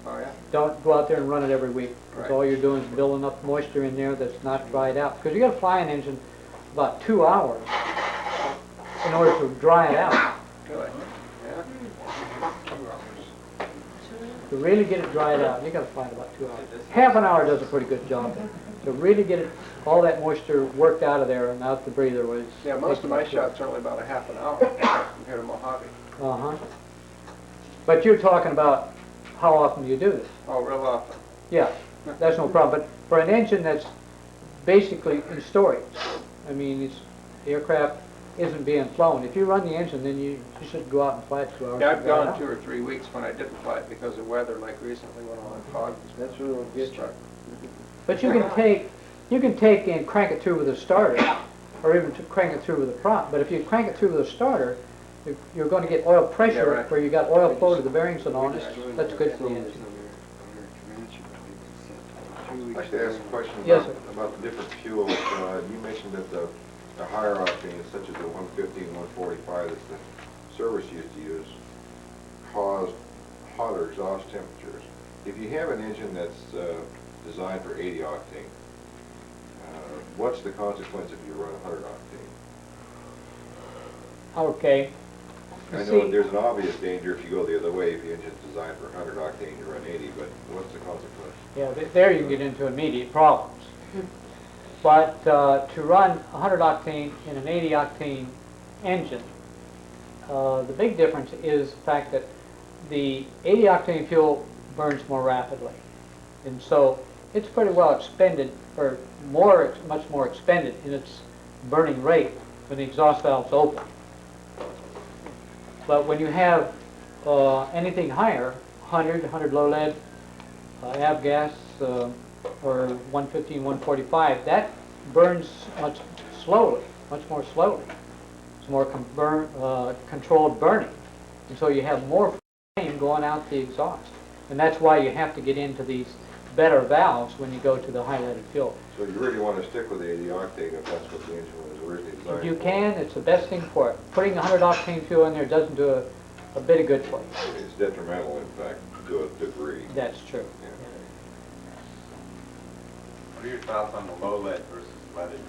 Oh, yeah? Don't go out there and run it every week. Because Right. all you're doing is building up moisture in there that's not dried out. Because you got to fly an engine about 2 hours in order to dry it out. Really? Yeah? To really get it dried out, you got to fly it about 2 hours. Half an hour does a pretty good job. To really get it, all that moisture worked out of there and out the breather was. Yeah, most of my shots are only about a half an hour compared to Mojave. Uh-huh. But you're talking about how often do you do this? Oh, real often. Yeah, that's no problem. But for an engine that's basically in storage, I mean, the aircraft isn't being flown. If you run the engine, then you should go out and fly it 2 hours. Yeah, I've to dry it gone out. 2 or 3 weeks when I didn't fly it because of weather, like recently when all the fog. That's really good. But you can take and crank it through with a starter, or even to crank it through with a prop. But if you crank it through with a starter, you're going to get oil pressure Yeah, right. where you got oil flow to the bearings and all this. That's good for the engine. I'd like to ask a question Yes, about, sir. about the different fuels. You mentioned that the higher octane, such as the 150 and 145 that the service used to use, caused hotter exhaust temperatures. If you have an engine that's designed for 80 octane, what's the consequence if you run 100 octane? Okay. I See- know there's an obvious danger if you go the other way. If the engine's designed for 100 octane, you run 80, but what's the consequence? Yeah, there you can get into immediate problems. But to run 100 octane in an 80 octane engine, the big difference is the fact that the 80 octane fuel burns more rapidly. And so it's pretty well expended, or much more expended in its burning rate when the exhaust valve's open. But when you have anything higher, 100 low lead, avgas, or 115, 145, that burns much more slowly. It's more controlled burning. And so you have more flame going out the exhaust. And that's why you have to get into these better valves when you go to the high leaded fuel. So you really want to stick with the 80 octane if that's what the engine was originally designed If you for. can, it's the best thing for it. Putting 100 octane fuel in there doesn't do a bit of good for you. It's detrimental, in fact, to a degree. That's true. What are your thoughts on the low lead versus leaded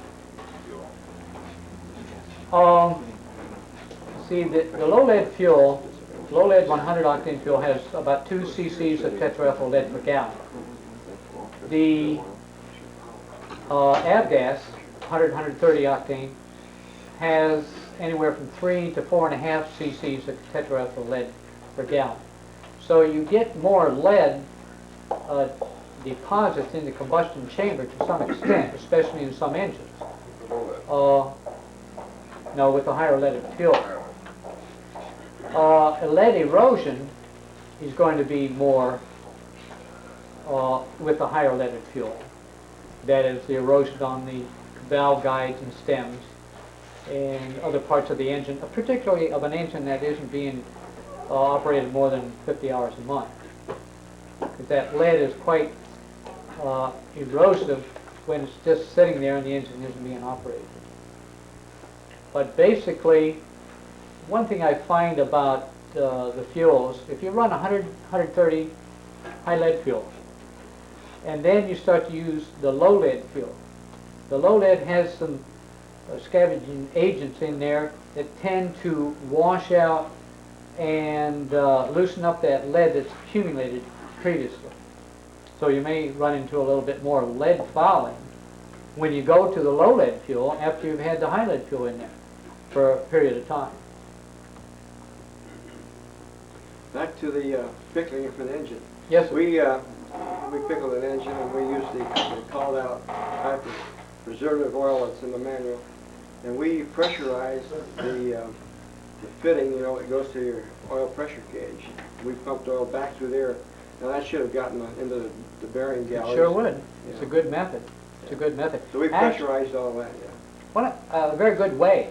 fuel? See, the low lead fuel, low lead 100 octane fuel has about 2 cc's of tetraethyl lead per gallon. The avgas, 130 octane, has anywhere from 3 to 4.5 cc's of tetraethyl lead per gallon. So you get more lead deposits in the combustion chamber to some extent, especially in some engines. No, with the higher leaded fuel. Lead erosion is going to be more with the higher leaded fuel. That is the erosion on the valve guides and stems and other parts of the engine, particularly of an engine that isn't being operated more than 50 hours a month. Because that lead is quite erosive when it's just sitting there and the engine isn't being operated. But basically, one thing I find about the fuels, if you run 100, 130 high lead fuel, and then you start to use the low lead fuel, the low lead has some scavenging agents in there that tend to wash out and loosen up that lead that's accumulated previously. So you may run into a little bit more lead fouling when you go to the low lead fuel after you've had the high lead fuel in there for a period of time. Back to the pickling for the engine. Yes, sir. We pickled an engine and we used the called out type of preservative oil that's in the manual, and we pressurized the fitting, you know, it goes to your oil pressure gauge. We pumped oil back through there. Now that should have gotten into the bearing galleries. It sure would. Yeah. It's a good method. It's a good method. So we pressurized all that, yeah. A very good way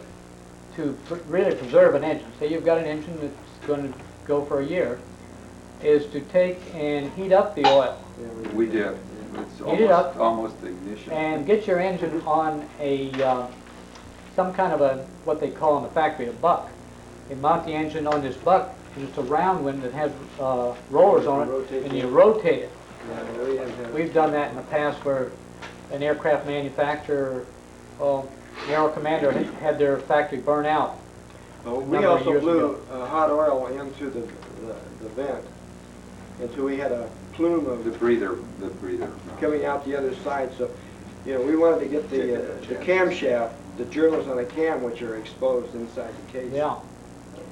to really preserve an engine. Say you've got an engine that's going to go for a year. is to take and heat up the oil. We did. It's Heat it up. almost ignition. And get your engine on a some kind of a, what they call in the factory, a buck. You mount the engine on this buck, and it's a round one that has rollers on it, and you rotate it. We've done that in the past where an aircraft manufacturer, Aero Commander, had their factory burn out. We also blew hot oil into the vent until we had a plume of the breather coming out the other side. So, you know, we wanted to get the camshaft, the journals on the cam, which are exposed inside the case. Yeah.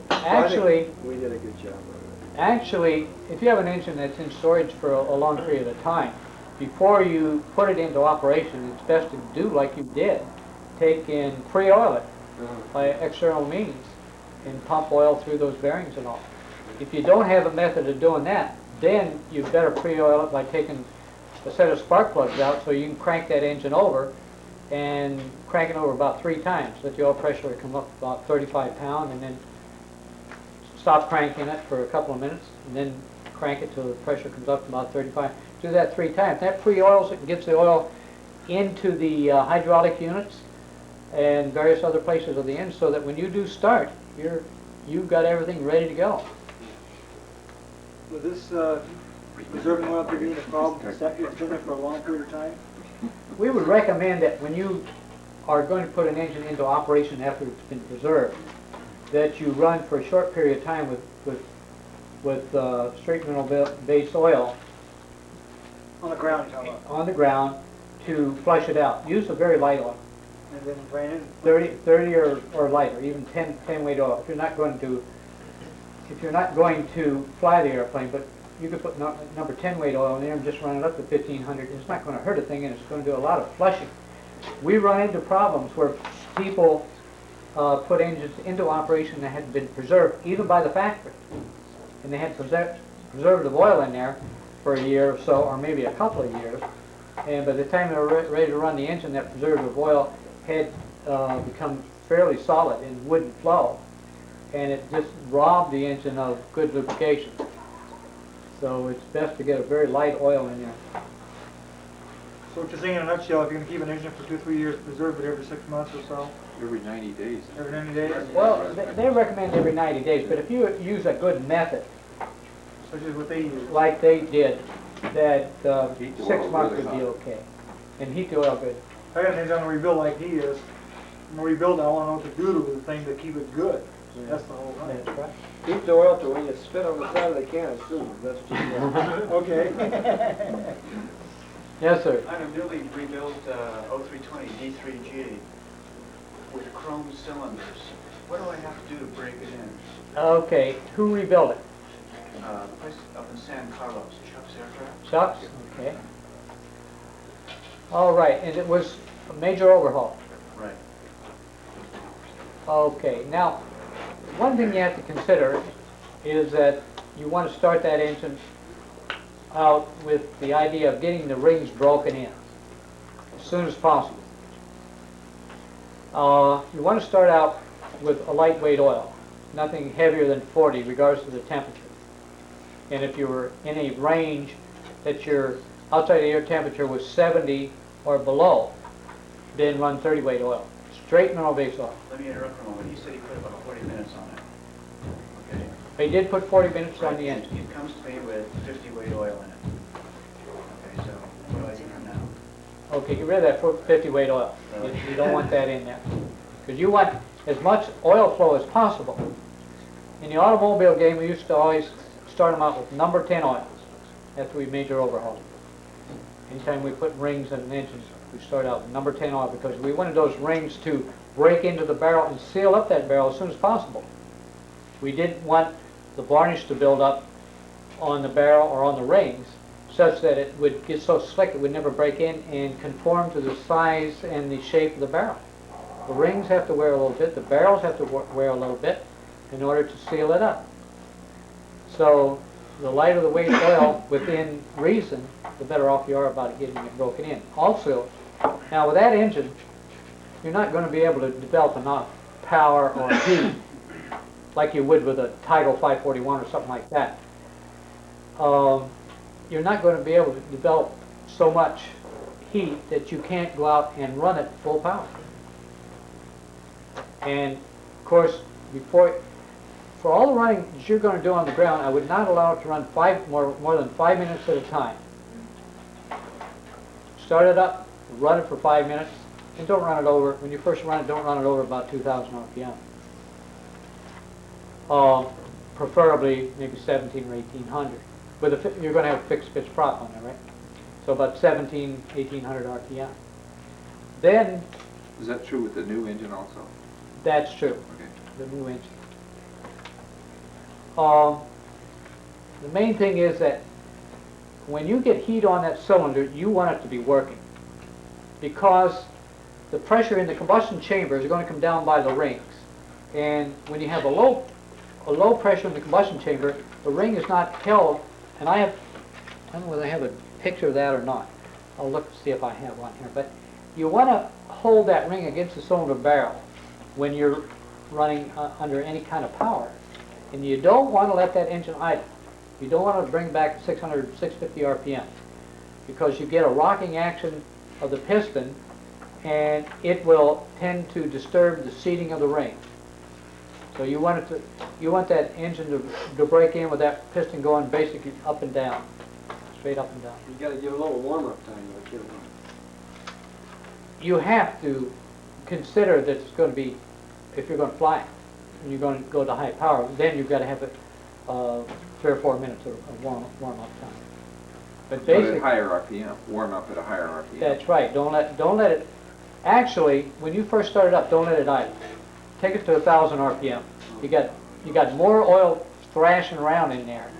So Actually, we did a good job of it. Actually, if you have an engine that's in storage for a long period of time, before you put it into operation, it's best to do like you did. Take and pre-oil it by external means and pump oil through those bearings and all. If you don't have a method of doing that, then you better pre-oil it by taking a set of spark plugs out so you can crank that engine over and crank it over about 3 times. Let the oil pressure come up about 35 pounds and then stop cranking it for a couple of minutes and then crank it till the pressure comes up to about 35. Do that 3 times. That pre-oils it and gets the oil into the hydraulic units and various other places of the engine so that when you do start, you've got everything ready to go. Will this preserving oil be a problem if it's been there for a long period of time? We would recommend that when you are going to put an engine into operation after it's been preserved, that you run for a short period of time with straight mineral-based oil On the ground, you're talking about? on the ground to flush it out. Use a very light oil, And then drain it? 30 or lighter, even 10 weight oil. If you're not going to fly the airplane, but you could put number 10 weight oil in there and just run it up to 1500. It's not going to hurt a thing, and it's going to do a lot of flushing. We run into problems where people put engines into operation that had been preserved, even by the factory, and they had preservative oil in there for a year or so, or maybe a couple of years, and by the time they were ready to run the engine, that preservative oil had become fairly solid and wouldn't flow, and it just robbed the engine of good lubrication. So it's best to get a very light oil in there. So what you're saying in a nutshell, if you're going to keep an engine for 2 or 3 years, preserve it every 6 months or so? Every 90 days. Every 90 days? Well, they recommend every 90 days, but if you use a good method, Such as what they use? like they did, that 6 months would be okay. And heat the oil good. I got an engine on a rebuild like he is. I'm going to rebuild it, I want to know what to do to the thing to keep it good. That's the whole thing. That's right. Keep the oil till when you spit on the side of the can as soon. That's just Okay. Yes, sir. On a newly rebuilt 0320 D3G with chrome cylinders, what do I have to do to break it in? Okay, who rebuilt it? Place up in San Carlos, Chuck's Aircraft. Chuck's? Okay. All right, and it was a major overhaul. Right. Okay, now, one thing you have to consider is that you want to start that engine out with the idea of getting the rings broken in as soon as possible. You want to start out with a lightweight oil, nothing heavier than 40 regardless of the temperature. And if you were in a range that your outside air temperature was 70 or below, then run 30 weight oil, straight mineral-based oil. Let me interrupt for a moment. He said he put about 40 minutes on it. Okay. They did put 40 minutes on the engine. It comes to me with 50 weight oil in it. Okay, so what do I do now? Okay, get rid of that 50 weight oil. You don't want that in there. Because you want as much oil flow as possible. In the automobile game, we used to always start them out with number 10 oils after we major overhaul. Anytime we put rings in an engine, we start out with number 10 oil because we wanted those rings to break into the barrel and seal up that barrel as soon as possible. We didn't want the varnish to build up on the barrel or on the rings such that it would get so slick it would never break in and conform to the size and the shape of the barrel. The rings have to wear a little bit, the barrels have to wear a little bit in order to seal it up. So the lighter the weight of oil within reason, the better off you are about it getting it broken in. Also, now with that engine, you're not going to be able to develop enough power or heat like you would with a Tidal 541 or something like that. you're not going to be able to develop so much heat that you can't go out and run it full power. And of course, for all the running that you're going to do on the ground, I would not allow it to run more than 5 minutes at a time. Start it up, run it for 5 minutes, and don't run it over. When you first run it, don't run it over about 2,000 RPM. Preferably maybe 17 or 1800. You're going to have a fixed pitch prop on there, right? So about 1800 RPM. Then, Is that true with the new engine also? that's true, Okay. the new engine. The main thing is that when you get heat on that cylinder, you want it to be working, because the pressure in the combustion chamber is going to come down by the rings. And when you have a low pressure in the combustion chamber, the ring is not held, and I don't know whether I have a picture of that or not. I'll look to see if I have one here. But you want to hold that ring against the cylinder barrel when you're running under any kind of power. And you don't want to let that engine idle. You don't want to bring back 600, 650 RPM, because you get a rocking action of the piston, and it will tend to disturb the seating of the ring. So you want that engine to break in with that piston going basically up and down, straight up and down. You got to give a little warm-up time, though, too. You have to consider that it's going to be, if you're going to fly it, and you're going to go to high power, then you've got to have it 3 or 4 minutes of warm-up time. But basically, at higher RPM, warm up at a higher RPM. That's right. Don't let it. Actually, when you first start it up, don't let it idle. Take it to 1,000 RPM. You got more oil thrashing around in there,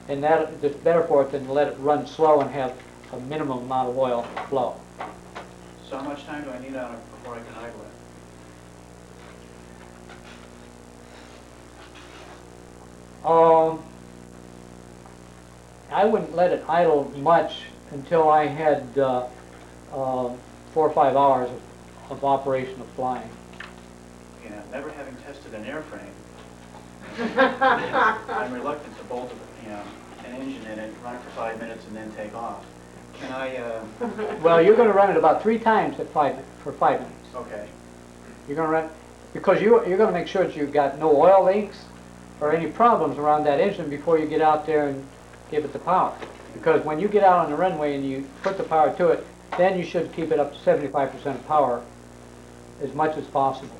and that's better for it than to let it run slow and have a minimum amount of oil flow. So how much time do I need on it before I can idle it? I wouldn't let it idle much until I had 4 or 5 hours of operation of flying. Yeah, never having tested an airframe, I'm reluctant to bolt an engine in it, run it for 5 minutes, and then take off. Can I? Well, you're going to run it about 3 times for 5 minutes. Okay. You're going to run, because you're going to make sure that you've got no oil leaks or any problems around that engine before you get out there and give it the power. Because when you get out on the runway and you put the power to it, then you should keep it up to 75% of power as much as possible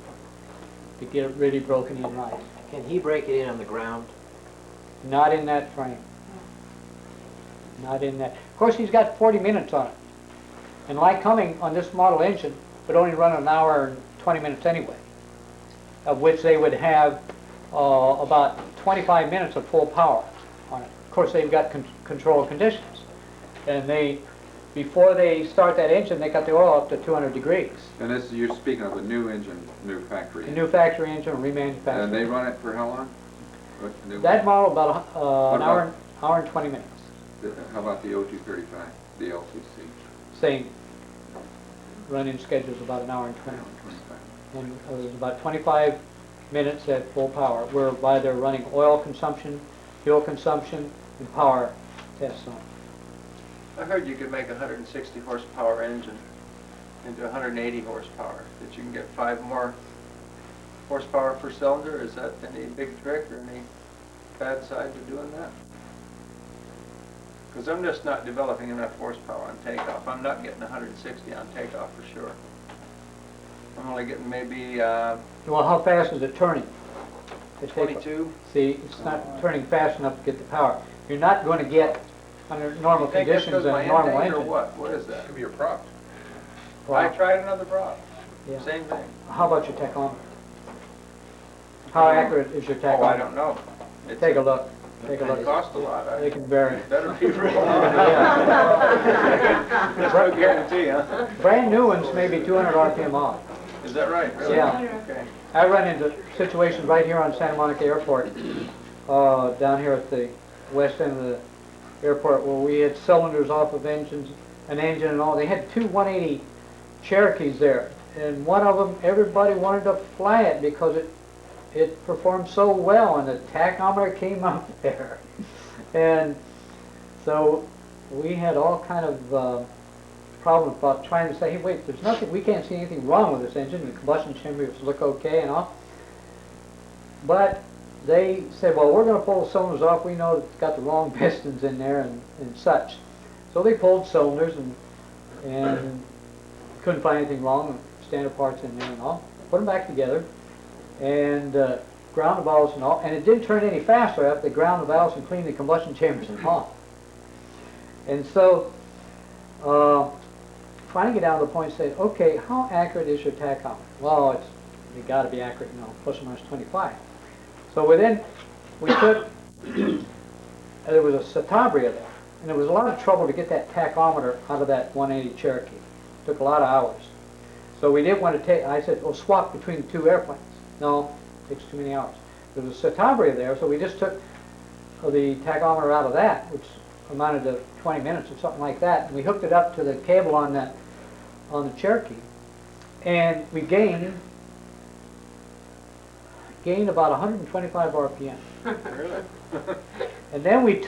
to get it really broken in right. Can he break it in on the ground? Not in that frame. Not in that. Of course, he's got 40 minutes on it. And Lycoming on this model engine would only run an hour and 20 minutes anyway, of which they would have about 25 minutes of full power on it. Of course, they've got control conditions. And before they start that engine, they got the oil up to 200 degrees. And this, you're speaking of a new engine, new factory. A new factory engine, remanufactured. And they run it for how long? That model about an hour and 20 minutes. How about the O235, the LCC? Same. Run-in schedule's about an hour and 20 minutes. And there's about 25 minutes at full power, whereby they're running oil consumption, fuel consumption, and power tests on. I heard you could make a 160 horsepower engine into 180 horsepower, that you can get 5 more horsepower per cylinder. Is that any big trick or any bad side to doing that? Because I'm just not developing enough horsepower on takeoff. I'm not getting 160 on takeoff for sure. I'm only getting maybe... Well, how fast is it turning? 22. See, it's not turning fast enough to get the power. You're not going to get, under normal You think that's conditions, because a my normal intake or engine. what? What is that? Could be your prop. I tried another prop. Yeah. Same thing. How about your tachometer? How accurate is your tachometer? Oh, I don't know. Take a look. Take a It look. costs a lot. They can vary. Better be wrong. That's no guarantee, huh? Brand new ones may be 200 RPM off. Is that right? Really? Yeah. Okay. I run into situations right here on Santa Monica Airport, down here at the west end of the airport, where we had cylinders off of an engine and all. They had 2 180 Cherokees there, and one of them, everybody wanted to fly it because it performed so well, and the tachometer came up there. And So we had all kind of problems about trying to say, hey, wait, there's nothing, we can't see anything wrong with this engine. The combustion chambers look okay and all. But they said, well, we're going to pull the cylinders off. We know it's got the wrong pistons in there and such. So they pulled cylinders and couldn't find anything wrong. Standard parts in there and all. Put them back together and ground the valves and all. And it didn't turn any faster after they ground the valves and cleaned the combustion chambers and all. And so trying to get down to the point and say, okay, how accurate is your tachometer? Well, it's got to be accurate, you know, plus or minus 25. So we took, there was a Citabria there, and it was a lot of trouble to get that tachometer out of that 180 Cherokee. It took a lot of hours. So we didn't want to take, I said, well, swap between the two airplanes. No, it takes too many hours. There was a Citabria there, so we just took the tachometer out of that, which amounted to 20 minutes or something like that, and we hooked it up to the cable on the Cherokee, and we gained about 125 RPM. Really? And then we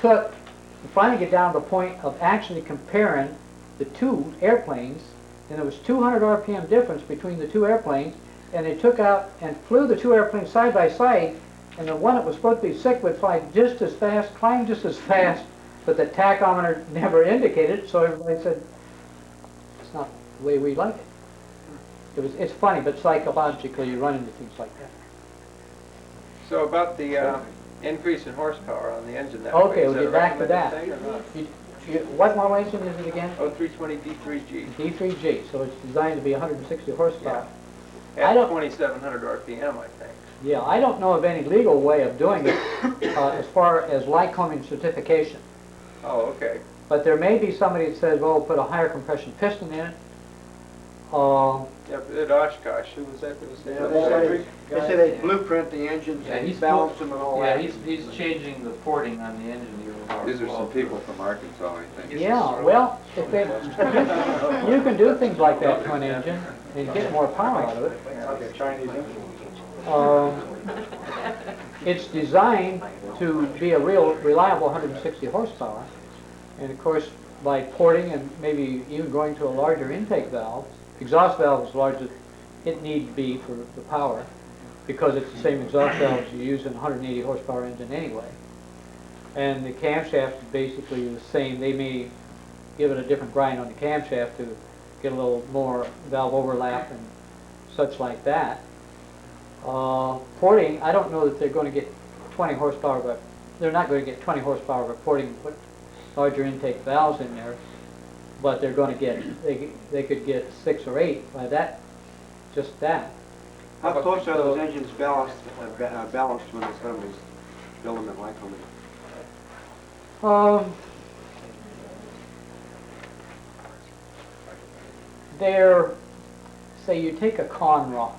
finally get down to the point of actually comparing the two airplanes, and there was 200 RPM difference between the two airplanes, and they took out and flew the two airplanes side by side, and the one that was supposed to be sick would fly just as fast, climb just as fast, but the tachometer never indicated it, so everybody said, it's not the way we like it. It's funny, but psychologically you run into things like that. So about the increase in horsepower on the engine that Okay, way, we'll is get back to that. recommended thing or not? What model engine is it again? 0320 D3G. D3G, so it's designed to be 160 horsepower. Yeah. I At don't- 2,700 RPM, I think. Yeah, I don't know of any legal way of doing it as far as Lycoming certification. Oh, okay. But there may be somebody that says, well, put a higher compression piston in it. Yeah, but at Oshkosh, who was that? Was Yeah, they say they blueprint the engines Yeah, and he's balance them and all Yeah, that. he's changing the porting on the engine even more. These are some people from Arkansas, I think. Yeah, well, if they, you can do things like that to an engine and get more power out of it. Like a Chinese engine. It's designed to be a real reliable 160 horsepower. And of course, by porting and maybe even going to a larger intake valve, exhaust valve is larger, it needs to be for the power, because it's the same exhaust valves you use in a 180 horsepower engine anyway. And the camshaft is basically the same. They may give it a different grind on the camshaft to get a little more valve overlap and such like that. Porting, I don't know that they're going to get 20 horsepower, but they're not going to get 20 horsepower by porting and put larger intake valves in there, but they're going to get, they could get 6 or 8 by that, just that. How close are those engines balanced when the companies build them at Lycoming? They're, say you take a con rod,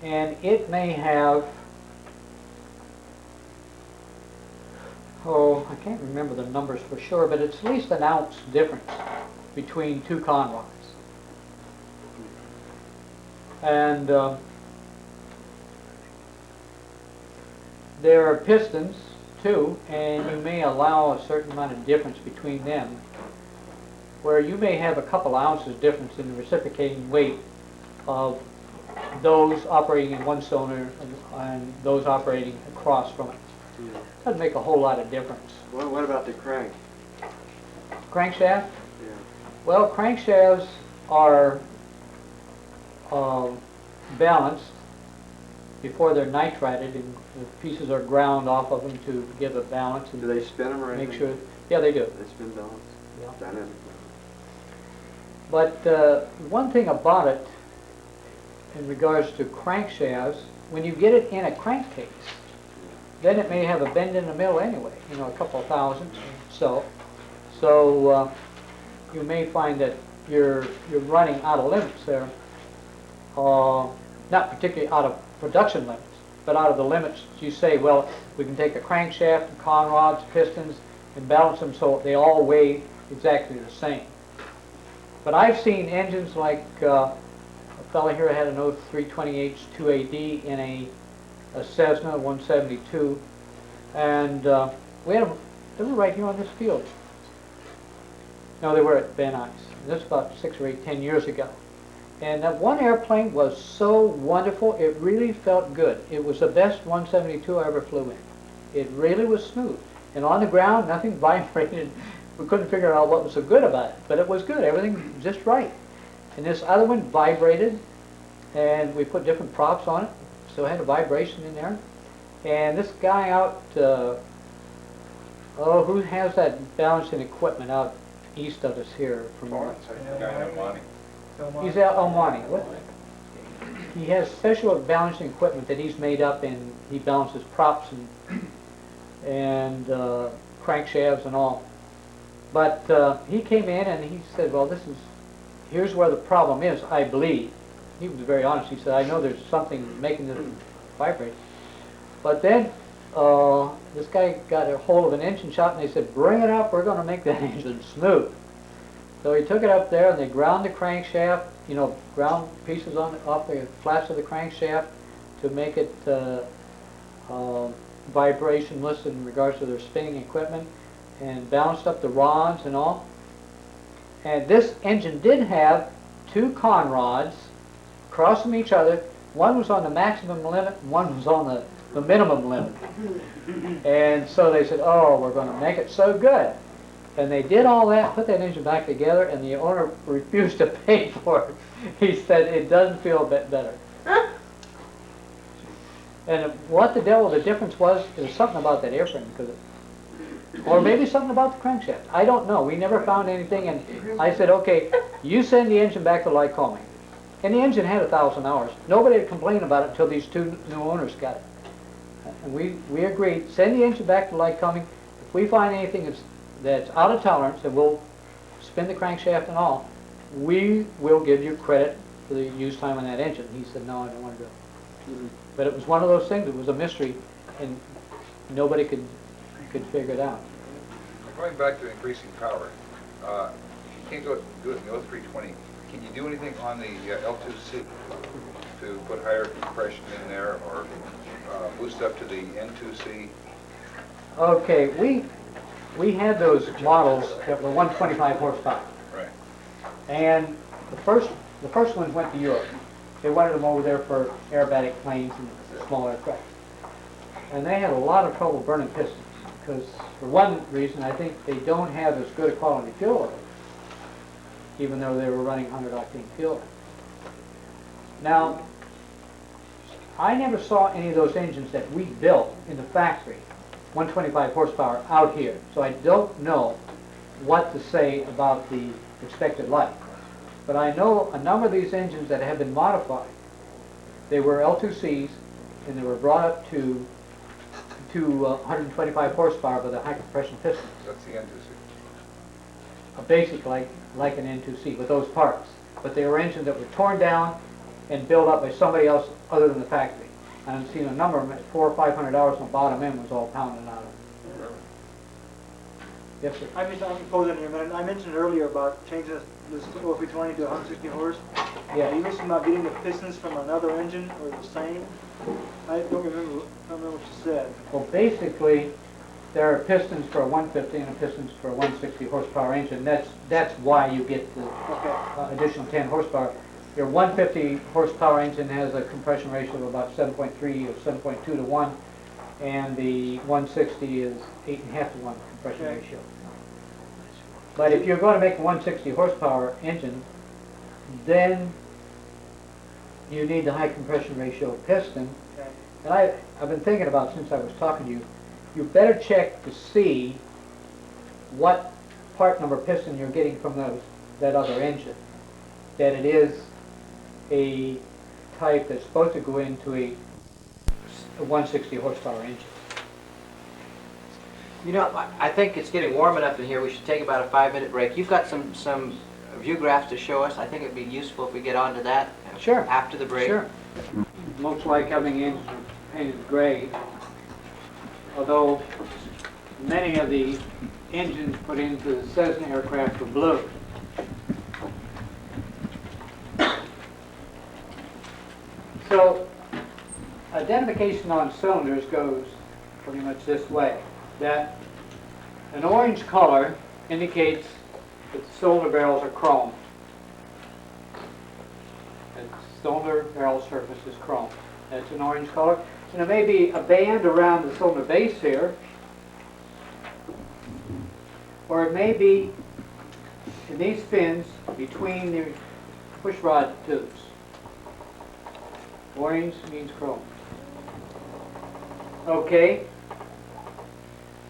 and it may have, I can't remember the numbers for sure, but it's at least an ounce difference between two con rods. And there are pistons too, and you may allow a certain amount of difference between them, where you may have a couple ounces difference in the reciprocating weight of those operating in one cylinder and those operating across from it. Yeah. Doesn't make a whole lot of difference. What about the crank? Crankshaft? Yeah. Well, crankshafts are balanced before they're nitrated, and the pieces are ground off of them to give a balance. And Do they spin them or make anything? sure? Yeah, they do. They spin balanced? Yeah. Dynamic. But one thing about it, in regards to crankshafts, when you get it in a crankcase, then it may have a bend in the middle anyway, you know, a couple of thousandths. So you may find that you're running out of limits there. Not particularly out of production limits, but out of the limits you say, well, we can take a crankshaft, and con rods, pistons, and balance them so they all weigh exactly the same. But I've seen engines like a fellow here had an 0320H2AD in a Cessna 172, and we had They were right here on this field. No, they were at Van Nuys. This was about 6 or 8, 10 years ago. And that one airplane was so wonderful, it really felt good. It was the best 172 I ever flew in. It really was smooth. And on the ground, nothing vibrated. We couldn't figure out what was so good about it, but it was good. Everything was just right. And this other one vibrated, and we put different props on it. Still had a vibration in there. And this guy out, who has that balancing equipment out east of us here? From He's out Almani. He has special balancing equipment that he's made up, and he balances props and crankshafts and all. But he came in and he said, well, here's where the problem is, I believe. He was very honest. He said, I know there's something making this vibrate. But then this guy got a hold of an engine shop and they said, bring it up, we're going to make that engine smooth. So he took it up there and they ground the crankshaft, ground pieces off the flaps of the crankshaft to make it vibrationless in regards to their spinning equipment, and balanced up the rods and all. And this engine did have 2 con rods across from each other. One was on the maximum limit and one was on the minimum limit. And so they said, oh, we're going to make it so good. And they did all that, put that engine back together, and the owner refused to pay for it. He said, it doesn't feel a bit better. And what the difference was something about that airframe, or maybe something about the crankshaft. I don't know. We never found anything, and I said, okay, you send the engine back to Lycoming. And the engine had 1,000 hours. Nobody had complained about it until these 2 new owners got it. And we agreed, send the engine back to Lycoming. If we find anything that's out of tolerance, and we'll spin the crankshaft and all, we will give you credit for the use time on that engine. He said, no, I don't want to do it. But it was one of those things, it was a mystery, and nobody could figure it out. Going back to increasing power, if you can't go do it in the 0320, can you do anything on the L2C to put higher compression in there, or boost up to the N2C? Okay, we had those models that were 125 horsepower. Right. And the first ones went to Europe. They wanted them over there for aerobatic planes and small aircraft. And they had a lot of trouble burning pistons, because for one reason, I think they don't have as good a quality fuel oil, even though they were running 100 octane fuel. Now, I never saw any of those engines that we built in the factory, 125 horsepower, out here. So I don't know what to say about the expected life. But I know a number of these engines that have been modified. They were L2Cs, and they were brought up to 125 horsepower with a high compression piston. That's the N2C. Basically like an N2C with those parts. But they were engines that were torn down and built up by somebody else other than the factory. And I've seen a number of them at $400 or $500 on the bottom end was all pounded out of it. Yes, sir. I mentioned earlier about changing this 0320 to 160 horse. Yeah. You mentioned about getting the pistons from another engine or the same. I don't remember what you said. Well, basically, there are pistons for a 150 and pistons for a 160 horsepower engine. That's why you get the additional 10 horsepower. Your 150 horsepower engine has a compression ratio of about 7.3 or 7.2 to 1, and the 160 is 8.5 to 1 compression ratio. But if you're going to make a 160 horsepower engine, then you need the high compression ratio piston. And I've been thinking about, since I was talking to you, you better check to see what part number piston you're getting from that other engine. That it is a type that's supposed to go into a 160 horsepower engine. You know, I think it's getting warm enough in here. We should take about a 5-minute break. You've got some view graphs to show us. I think it'd be useful if we get on to that after the break. Sure. Looks like having engines painted gray, although many of the engines put into the Cessna aircraft were blue. So, identification on cylinders goes pretty much this way. That An orange color indicates that the cylinder barrels are chrome. The cylinder barrel surface is chrome. That's an orange color. And there may be a band around the cylinder base here, or it may be in these fins between the pushrod tubes. Orange means chrome. Okay.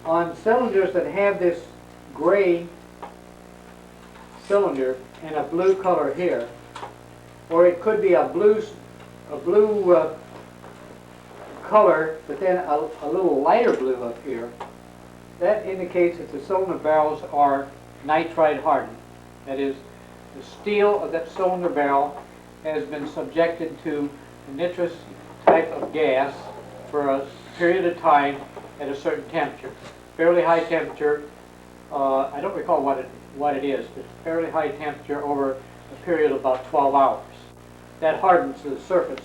On cylinders that have this gray cylinder and a blue color here, or it could be a blue color, but then a little lighter blue up here, that indicates that the cylinder barrels are nitride hardened. That is, the steel of that cylinder barrel has been subjected to a nitrous type of gas for a period of time at a certain temperature. Fairly high temperature, I don't recall what it is, but fairly high temperature over a period of about 12 hours. That hardens the surface,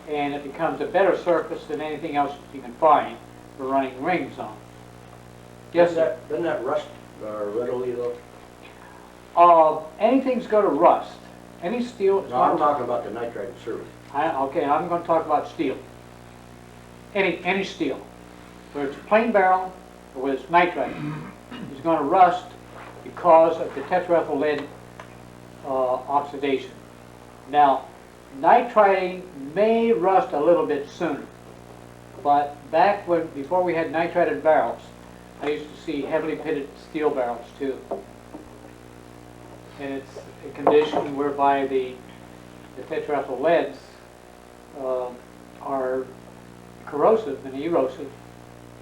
and it becomes a better surface than anything else you can find for running rings on. Yes, sir? Doesn't that rust readily though? Anything's going to rust. Any steel. No, I'm talking about the nitride surface. Okay, I'm going to talk about steel. Any steel, whether it's a plain barrel or whether it's nitride, is going to rust because of the tetraethyl lead oxidation. Now, nitriding may rust a little bit sooner, but before we had nitrided barrels, I used to see heavily pitted steel barrels too. And it's a condition whereby the tetraethyl leads are corrosive and erosive,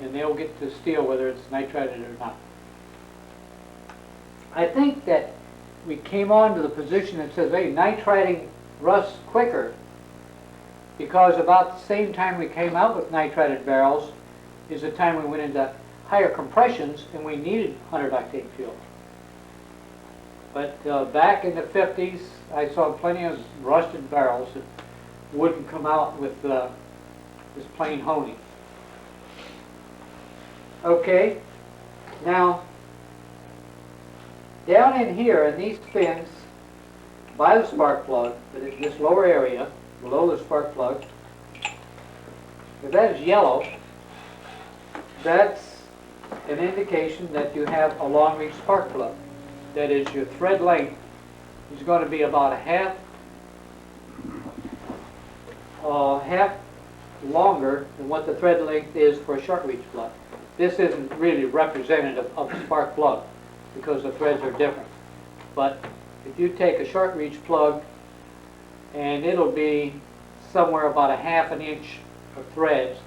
and they'll get to steel whether it's nitrided or not. I think that we came on to the position that says, hey, nitriding rusts quicker, because about the same time we came out with nitrided barrels is the time we went into higher compressions and we needed 100 octane fuel. But back in the 50s, I saw plenty of rusted barrels that wouldn't come out with this plain honing. Okay, now down in here in these fins by the spark plug, this lower area below the spark plug, if that is yellow, that's an indication that you have a long reach spark plug. That is, your thread length is going to be about a half longer than what the thread length is for a short reach plug. This isn't really representative of the spark plug because the threads are different. But if you take a short reach plug, and it'll be somewhere about a half an inch of threads,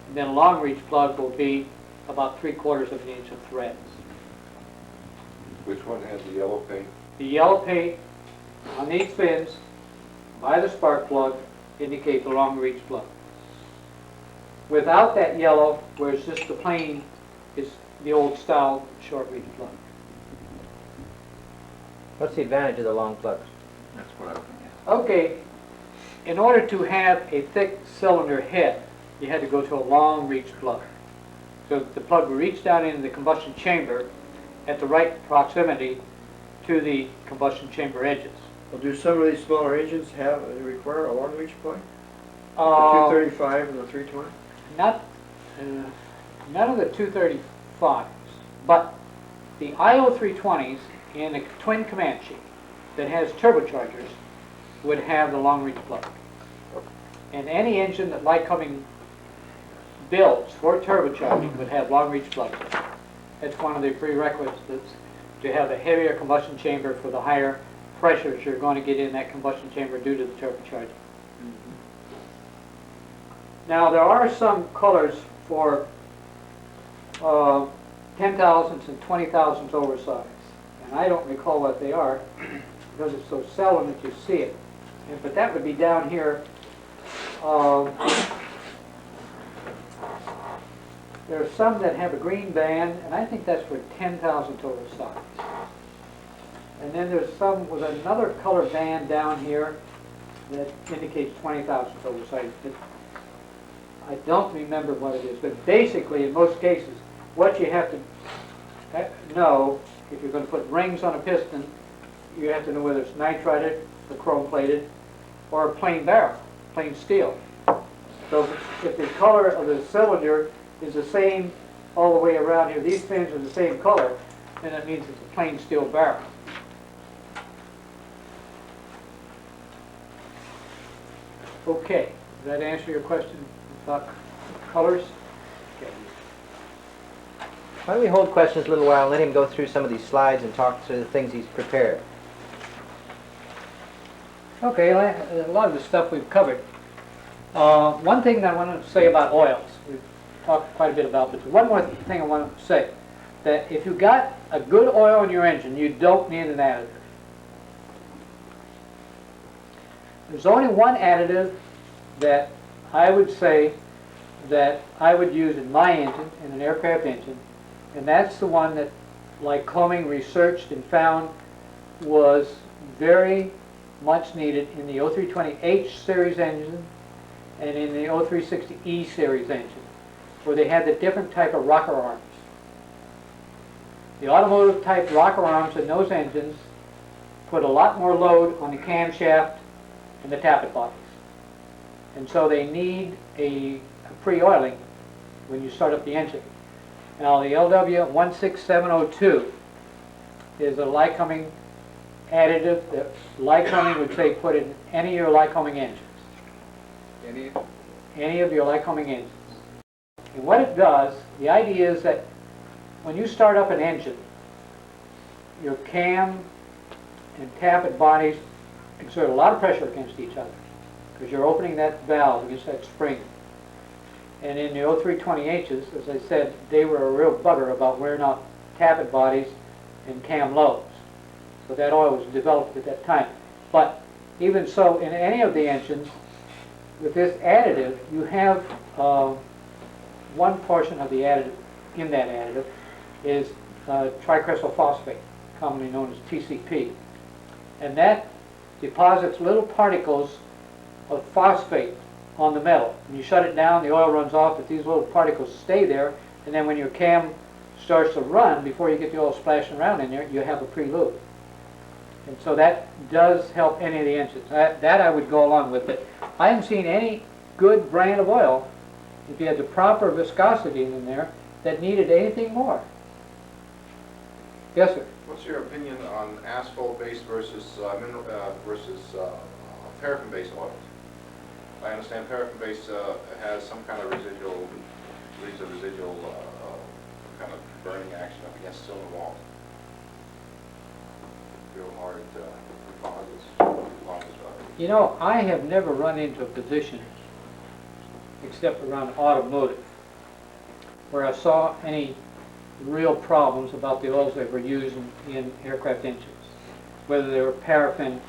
and then a long reach plug will be about 3/4 of an inch of threads. Which one has the yellow paint? The yellow paint on these fins by the spark plug indicate the long reach plug. Without that yellow, where it's just the plain, is the old style short reach plug. What's the advantage of the long plugs? That's what I was thinking. Okay, in order to have a thick cylinder head, you had to go to a long reach plug. So that the plug would reach down into the combustion chamber at the right proximity to the combustion chamber edges. Well, do some of these smaller engines require a long reach plug? The 235 and the 320? None of the 235s, but the IO320s in a twin Comanche that has turbochargers would have the long reach plug. And any engine that Lycoming builds for turbocharging would have long reach plugs. That's one of the prerequisites to have a heavier combustion chamber for the higher pressures you're going to get in that combustion chamber due to the turbocharging. Now there are some colors for 10,000ths and 20,000ths oversized, and I don't recall what they are because it's so seldom that you see it. But that would be down here. There are some that have a green band, and I think that's for 10,000ths oversized. And then there's some with another color band down here that indicates 20,000ths oversized. I don't remember what it is, but basically, in most cases, what you have to know if you're going to put rings on a piston, you have to know whether it's nitrided or chrome plated or a plain barrel, plain steel. So if the color of the cylinder is the same all the way around here, these fins are the same color, then that means it's a plain steel barrel. Okay, does that answer your question about colors? Okay. Why don't we hold questions a little while and let him go through some of these slides and talk through the things he's prepared. Okay, a lot of the stuff we've covered. One thing that I want to say about oils, we've talked quite a bit about, but one more thing I want to say, that if you got a good oil in your engine, you don't need an additive. There's only one additive that I would say that I would use in my engine, in an aircraft engine, and that's the one that Lycoming researched and found was very much needed in the 0320H series engine and in the 0360E series engine, where they had the different type of rocker arms. The automotive type rocker arms in those engines put a lot more load on the camshaft and the tappet bodies. And so they need a pre-oiling when you start up the engine. Now the LW16702 is a Lycoming additive that Lycoming would say put in any of your Lycoming engines. Any of your Lycoming engines. And what it does, the idea is that when you start up an engine, your cam and tappet bodies exert a lot of pressure against each other because you're opening that valve against that spring. And in the 0320Hs, as I said, they were a real bugger about wearing out tappet bodies and cam lobes. So that oil was developed at that time. But even so, in any of the engines, with this additive, you have one portion of the additive, in that additive, is tricresyl phosphate, commonly known as TCP. And that deposits little particles of phosphate on the metal. When you shut it down, the oil runs off, but these little particles stay there, and then when your cam starts to run, before you get the oil splashing around in there, you have a pre-lube. And so that does help any of the engines. That I would go along with it. I haven't seen any good brand of oil, if you had the proper viscosity in there, that needed anything more. Yes, sir? What's your opinion on asphalt-based versus paraffin-based oils? I understand paraffin-based has some kind of residual, leaves a residual kind of burning action up against cylinder walls. Real hard composites. You know, I have never run into a position, except around automotive, where I saw any real problems about the oils that were used in aircraft engines, whether they were paraffin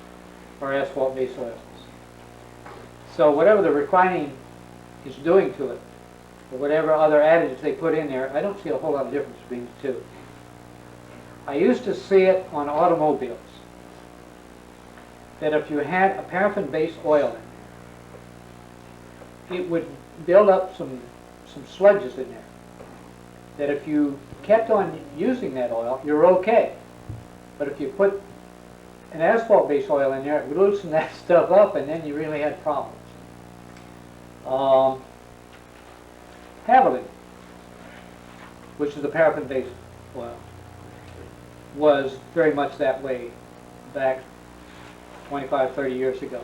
or asphalt-based oils. So whatever the refining is doing to it, or whatever other additives they put in there, I don't see a whole lot of difference between the two. I used to see it on automobiles, that if you had a paraffin-based oil in there, it would build up some sludges in there. That if you kept on using that oil, you're okay. But if you put an asphalt-based oil in there, it would loosen that stuff up, and then you really had problems. Haviland, which is a paraffin-based oil, was very much that way back 25, 30 years ago.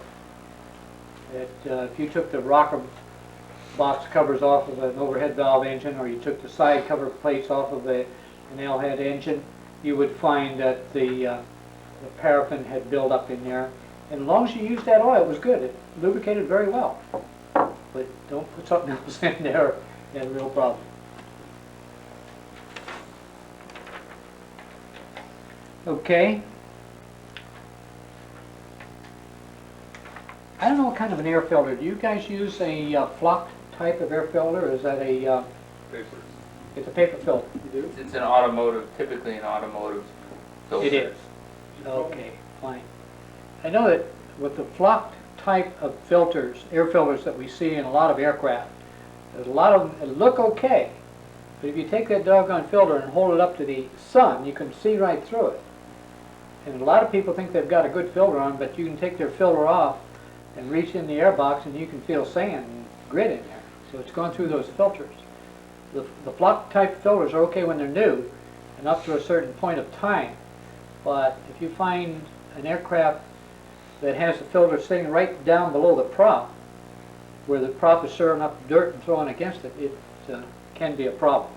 That if you took the rocker box covers off of an overhead valve engine, or you took the side cover plates off of an L-head engine, you would find that the paraffin had built up in there. And as long as you used that oil, it was good. It lubricated very well. But don't put something else in there, you had a real problem. Okay. I don't know what kind of an air filter. Do you guys use a flock type of air filter, or is that a... Paper. It's a paper filter. You do? It's an automotive, typically an automotive filter. It is. Okay, fine. I know that with the flock type of filters, air filters that we see in a lot of aircraft, there's a lot of them that look okay But if you take that doggone filter and hold it up to the sun, you can see right through it. And a lot of people think they've got a good filter on, but you can take their filter off and reach in the air box and you can feel sand and grit in there. So it's going through those filters. The flock type filters are okay when they're new and up to a certain point of time. But if you find an aircraft that has the filter sitting right down below the prop, where the prop is serving up dirt and throwing against it, it can be a problem.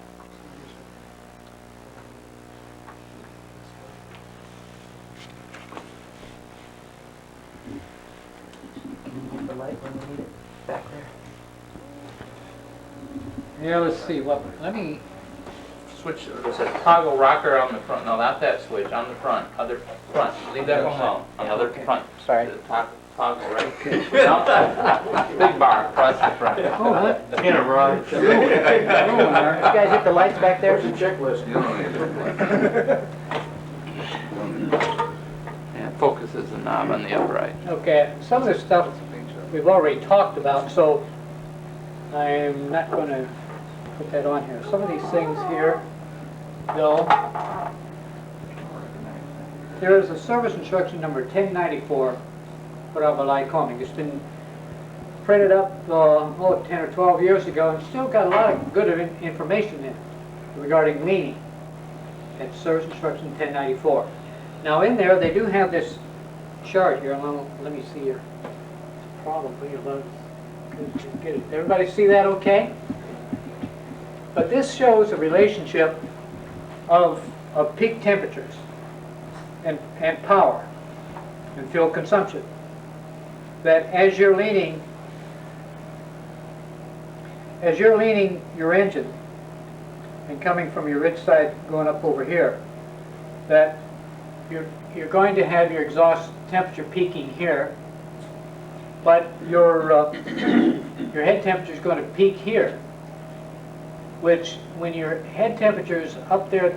The light when we need it back there. Yeah, let's see. Let me. Switch, there's a toggle rocker on the front. No, not that switch, on the front, other front. Leave that one alone, on the other front. Sorry. The toggle, right? Big bar across the front. Oh, what? In a run. You guys hit the lights back there? There's a checklist. Yeah, focus is the knob on the upright. Okay, some of this stuff we've already talked about, so I'm not going to put that on here. Some of these things here, though, there is a service instruction number 1094 put out by Lycoming. It's been printed up 10 or 12 years ago and still got a lot of good information in it regarding leaning. It's service instruction 1094. Now in there they do have this chart here. Let me see here. Probably about get it. Everybody see that okay? But this shows a relationship of peak temperatures and power and fuel consumption. That as you're leaning your engine and coming from your rich side going up over here, that you're going to have your exhaust temperature peaking here, but your head temperature is going to peak here, which when your head temperature is up there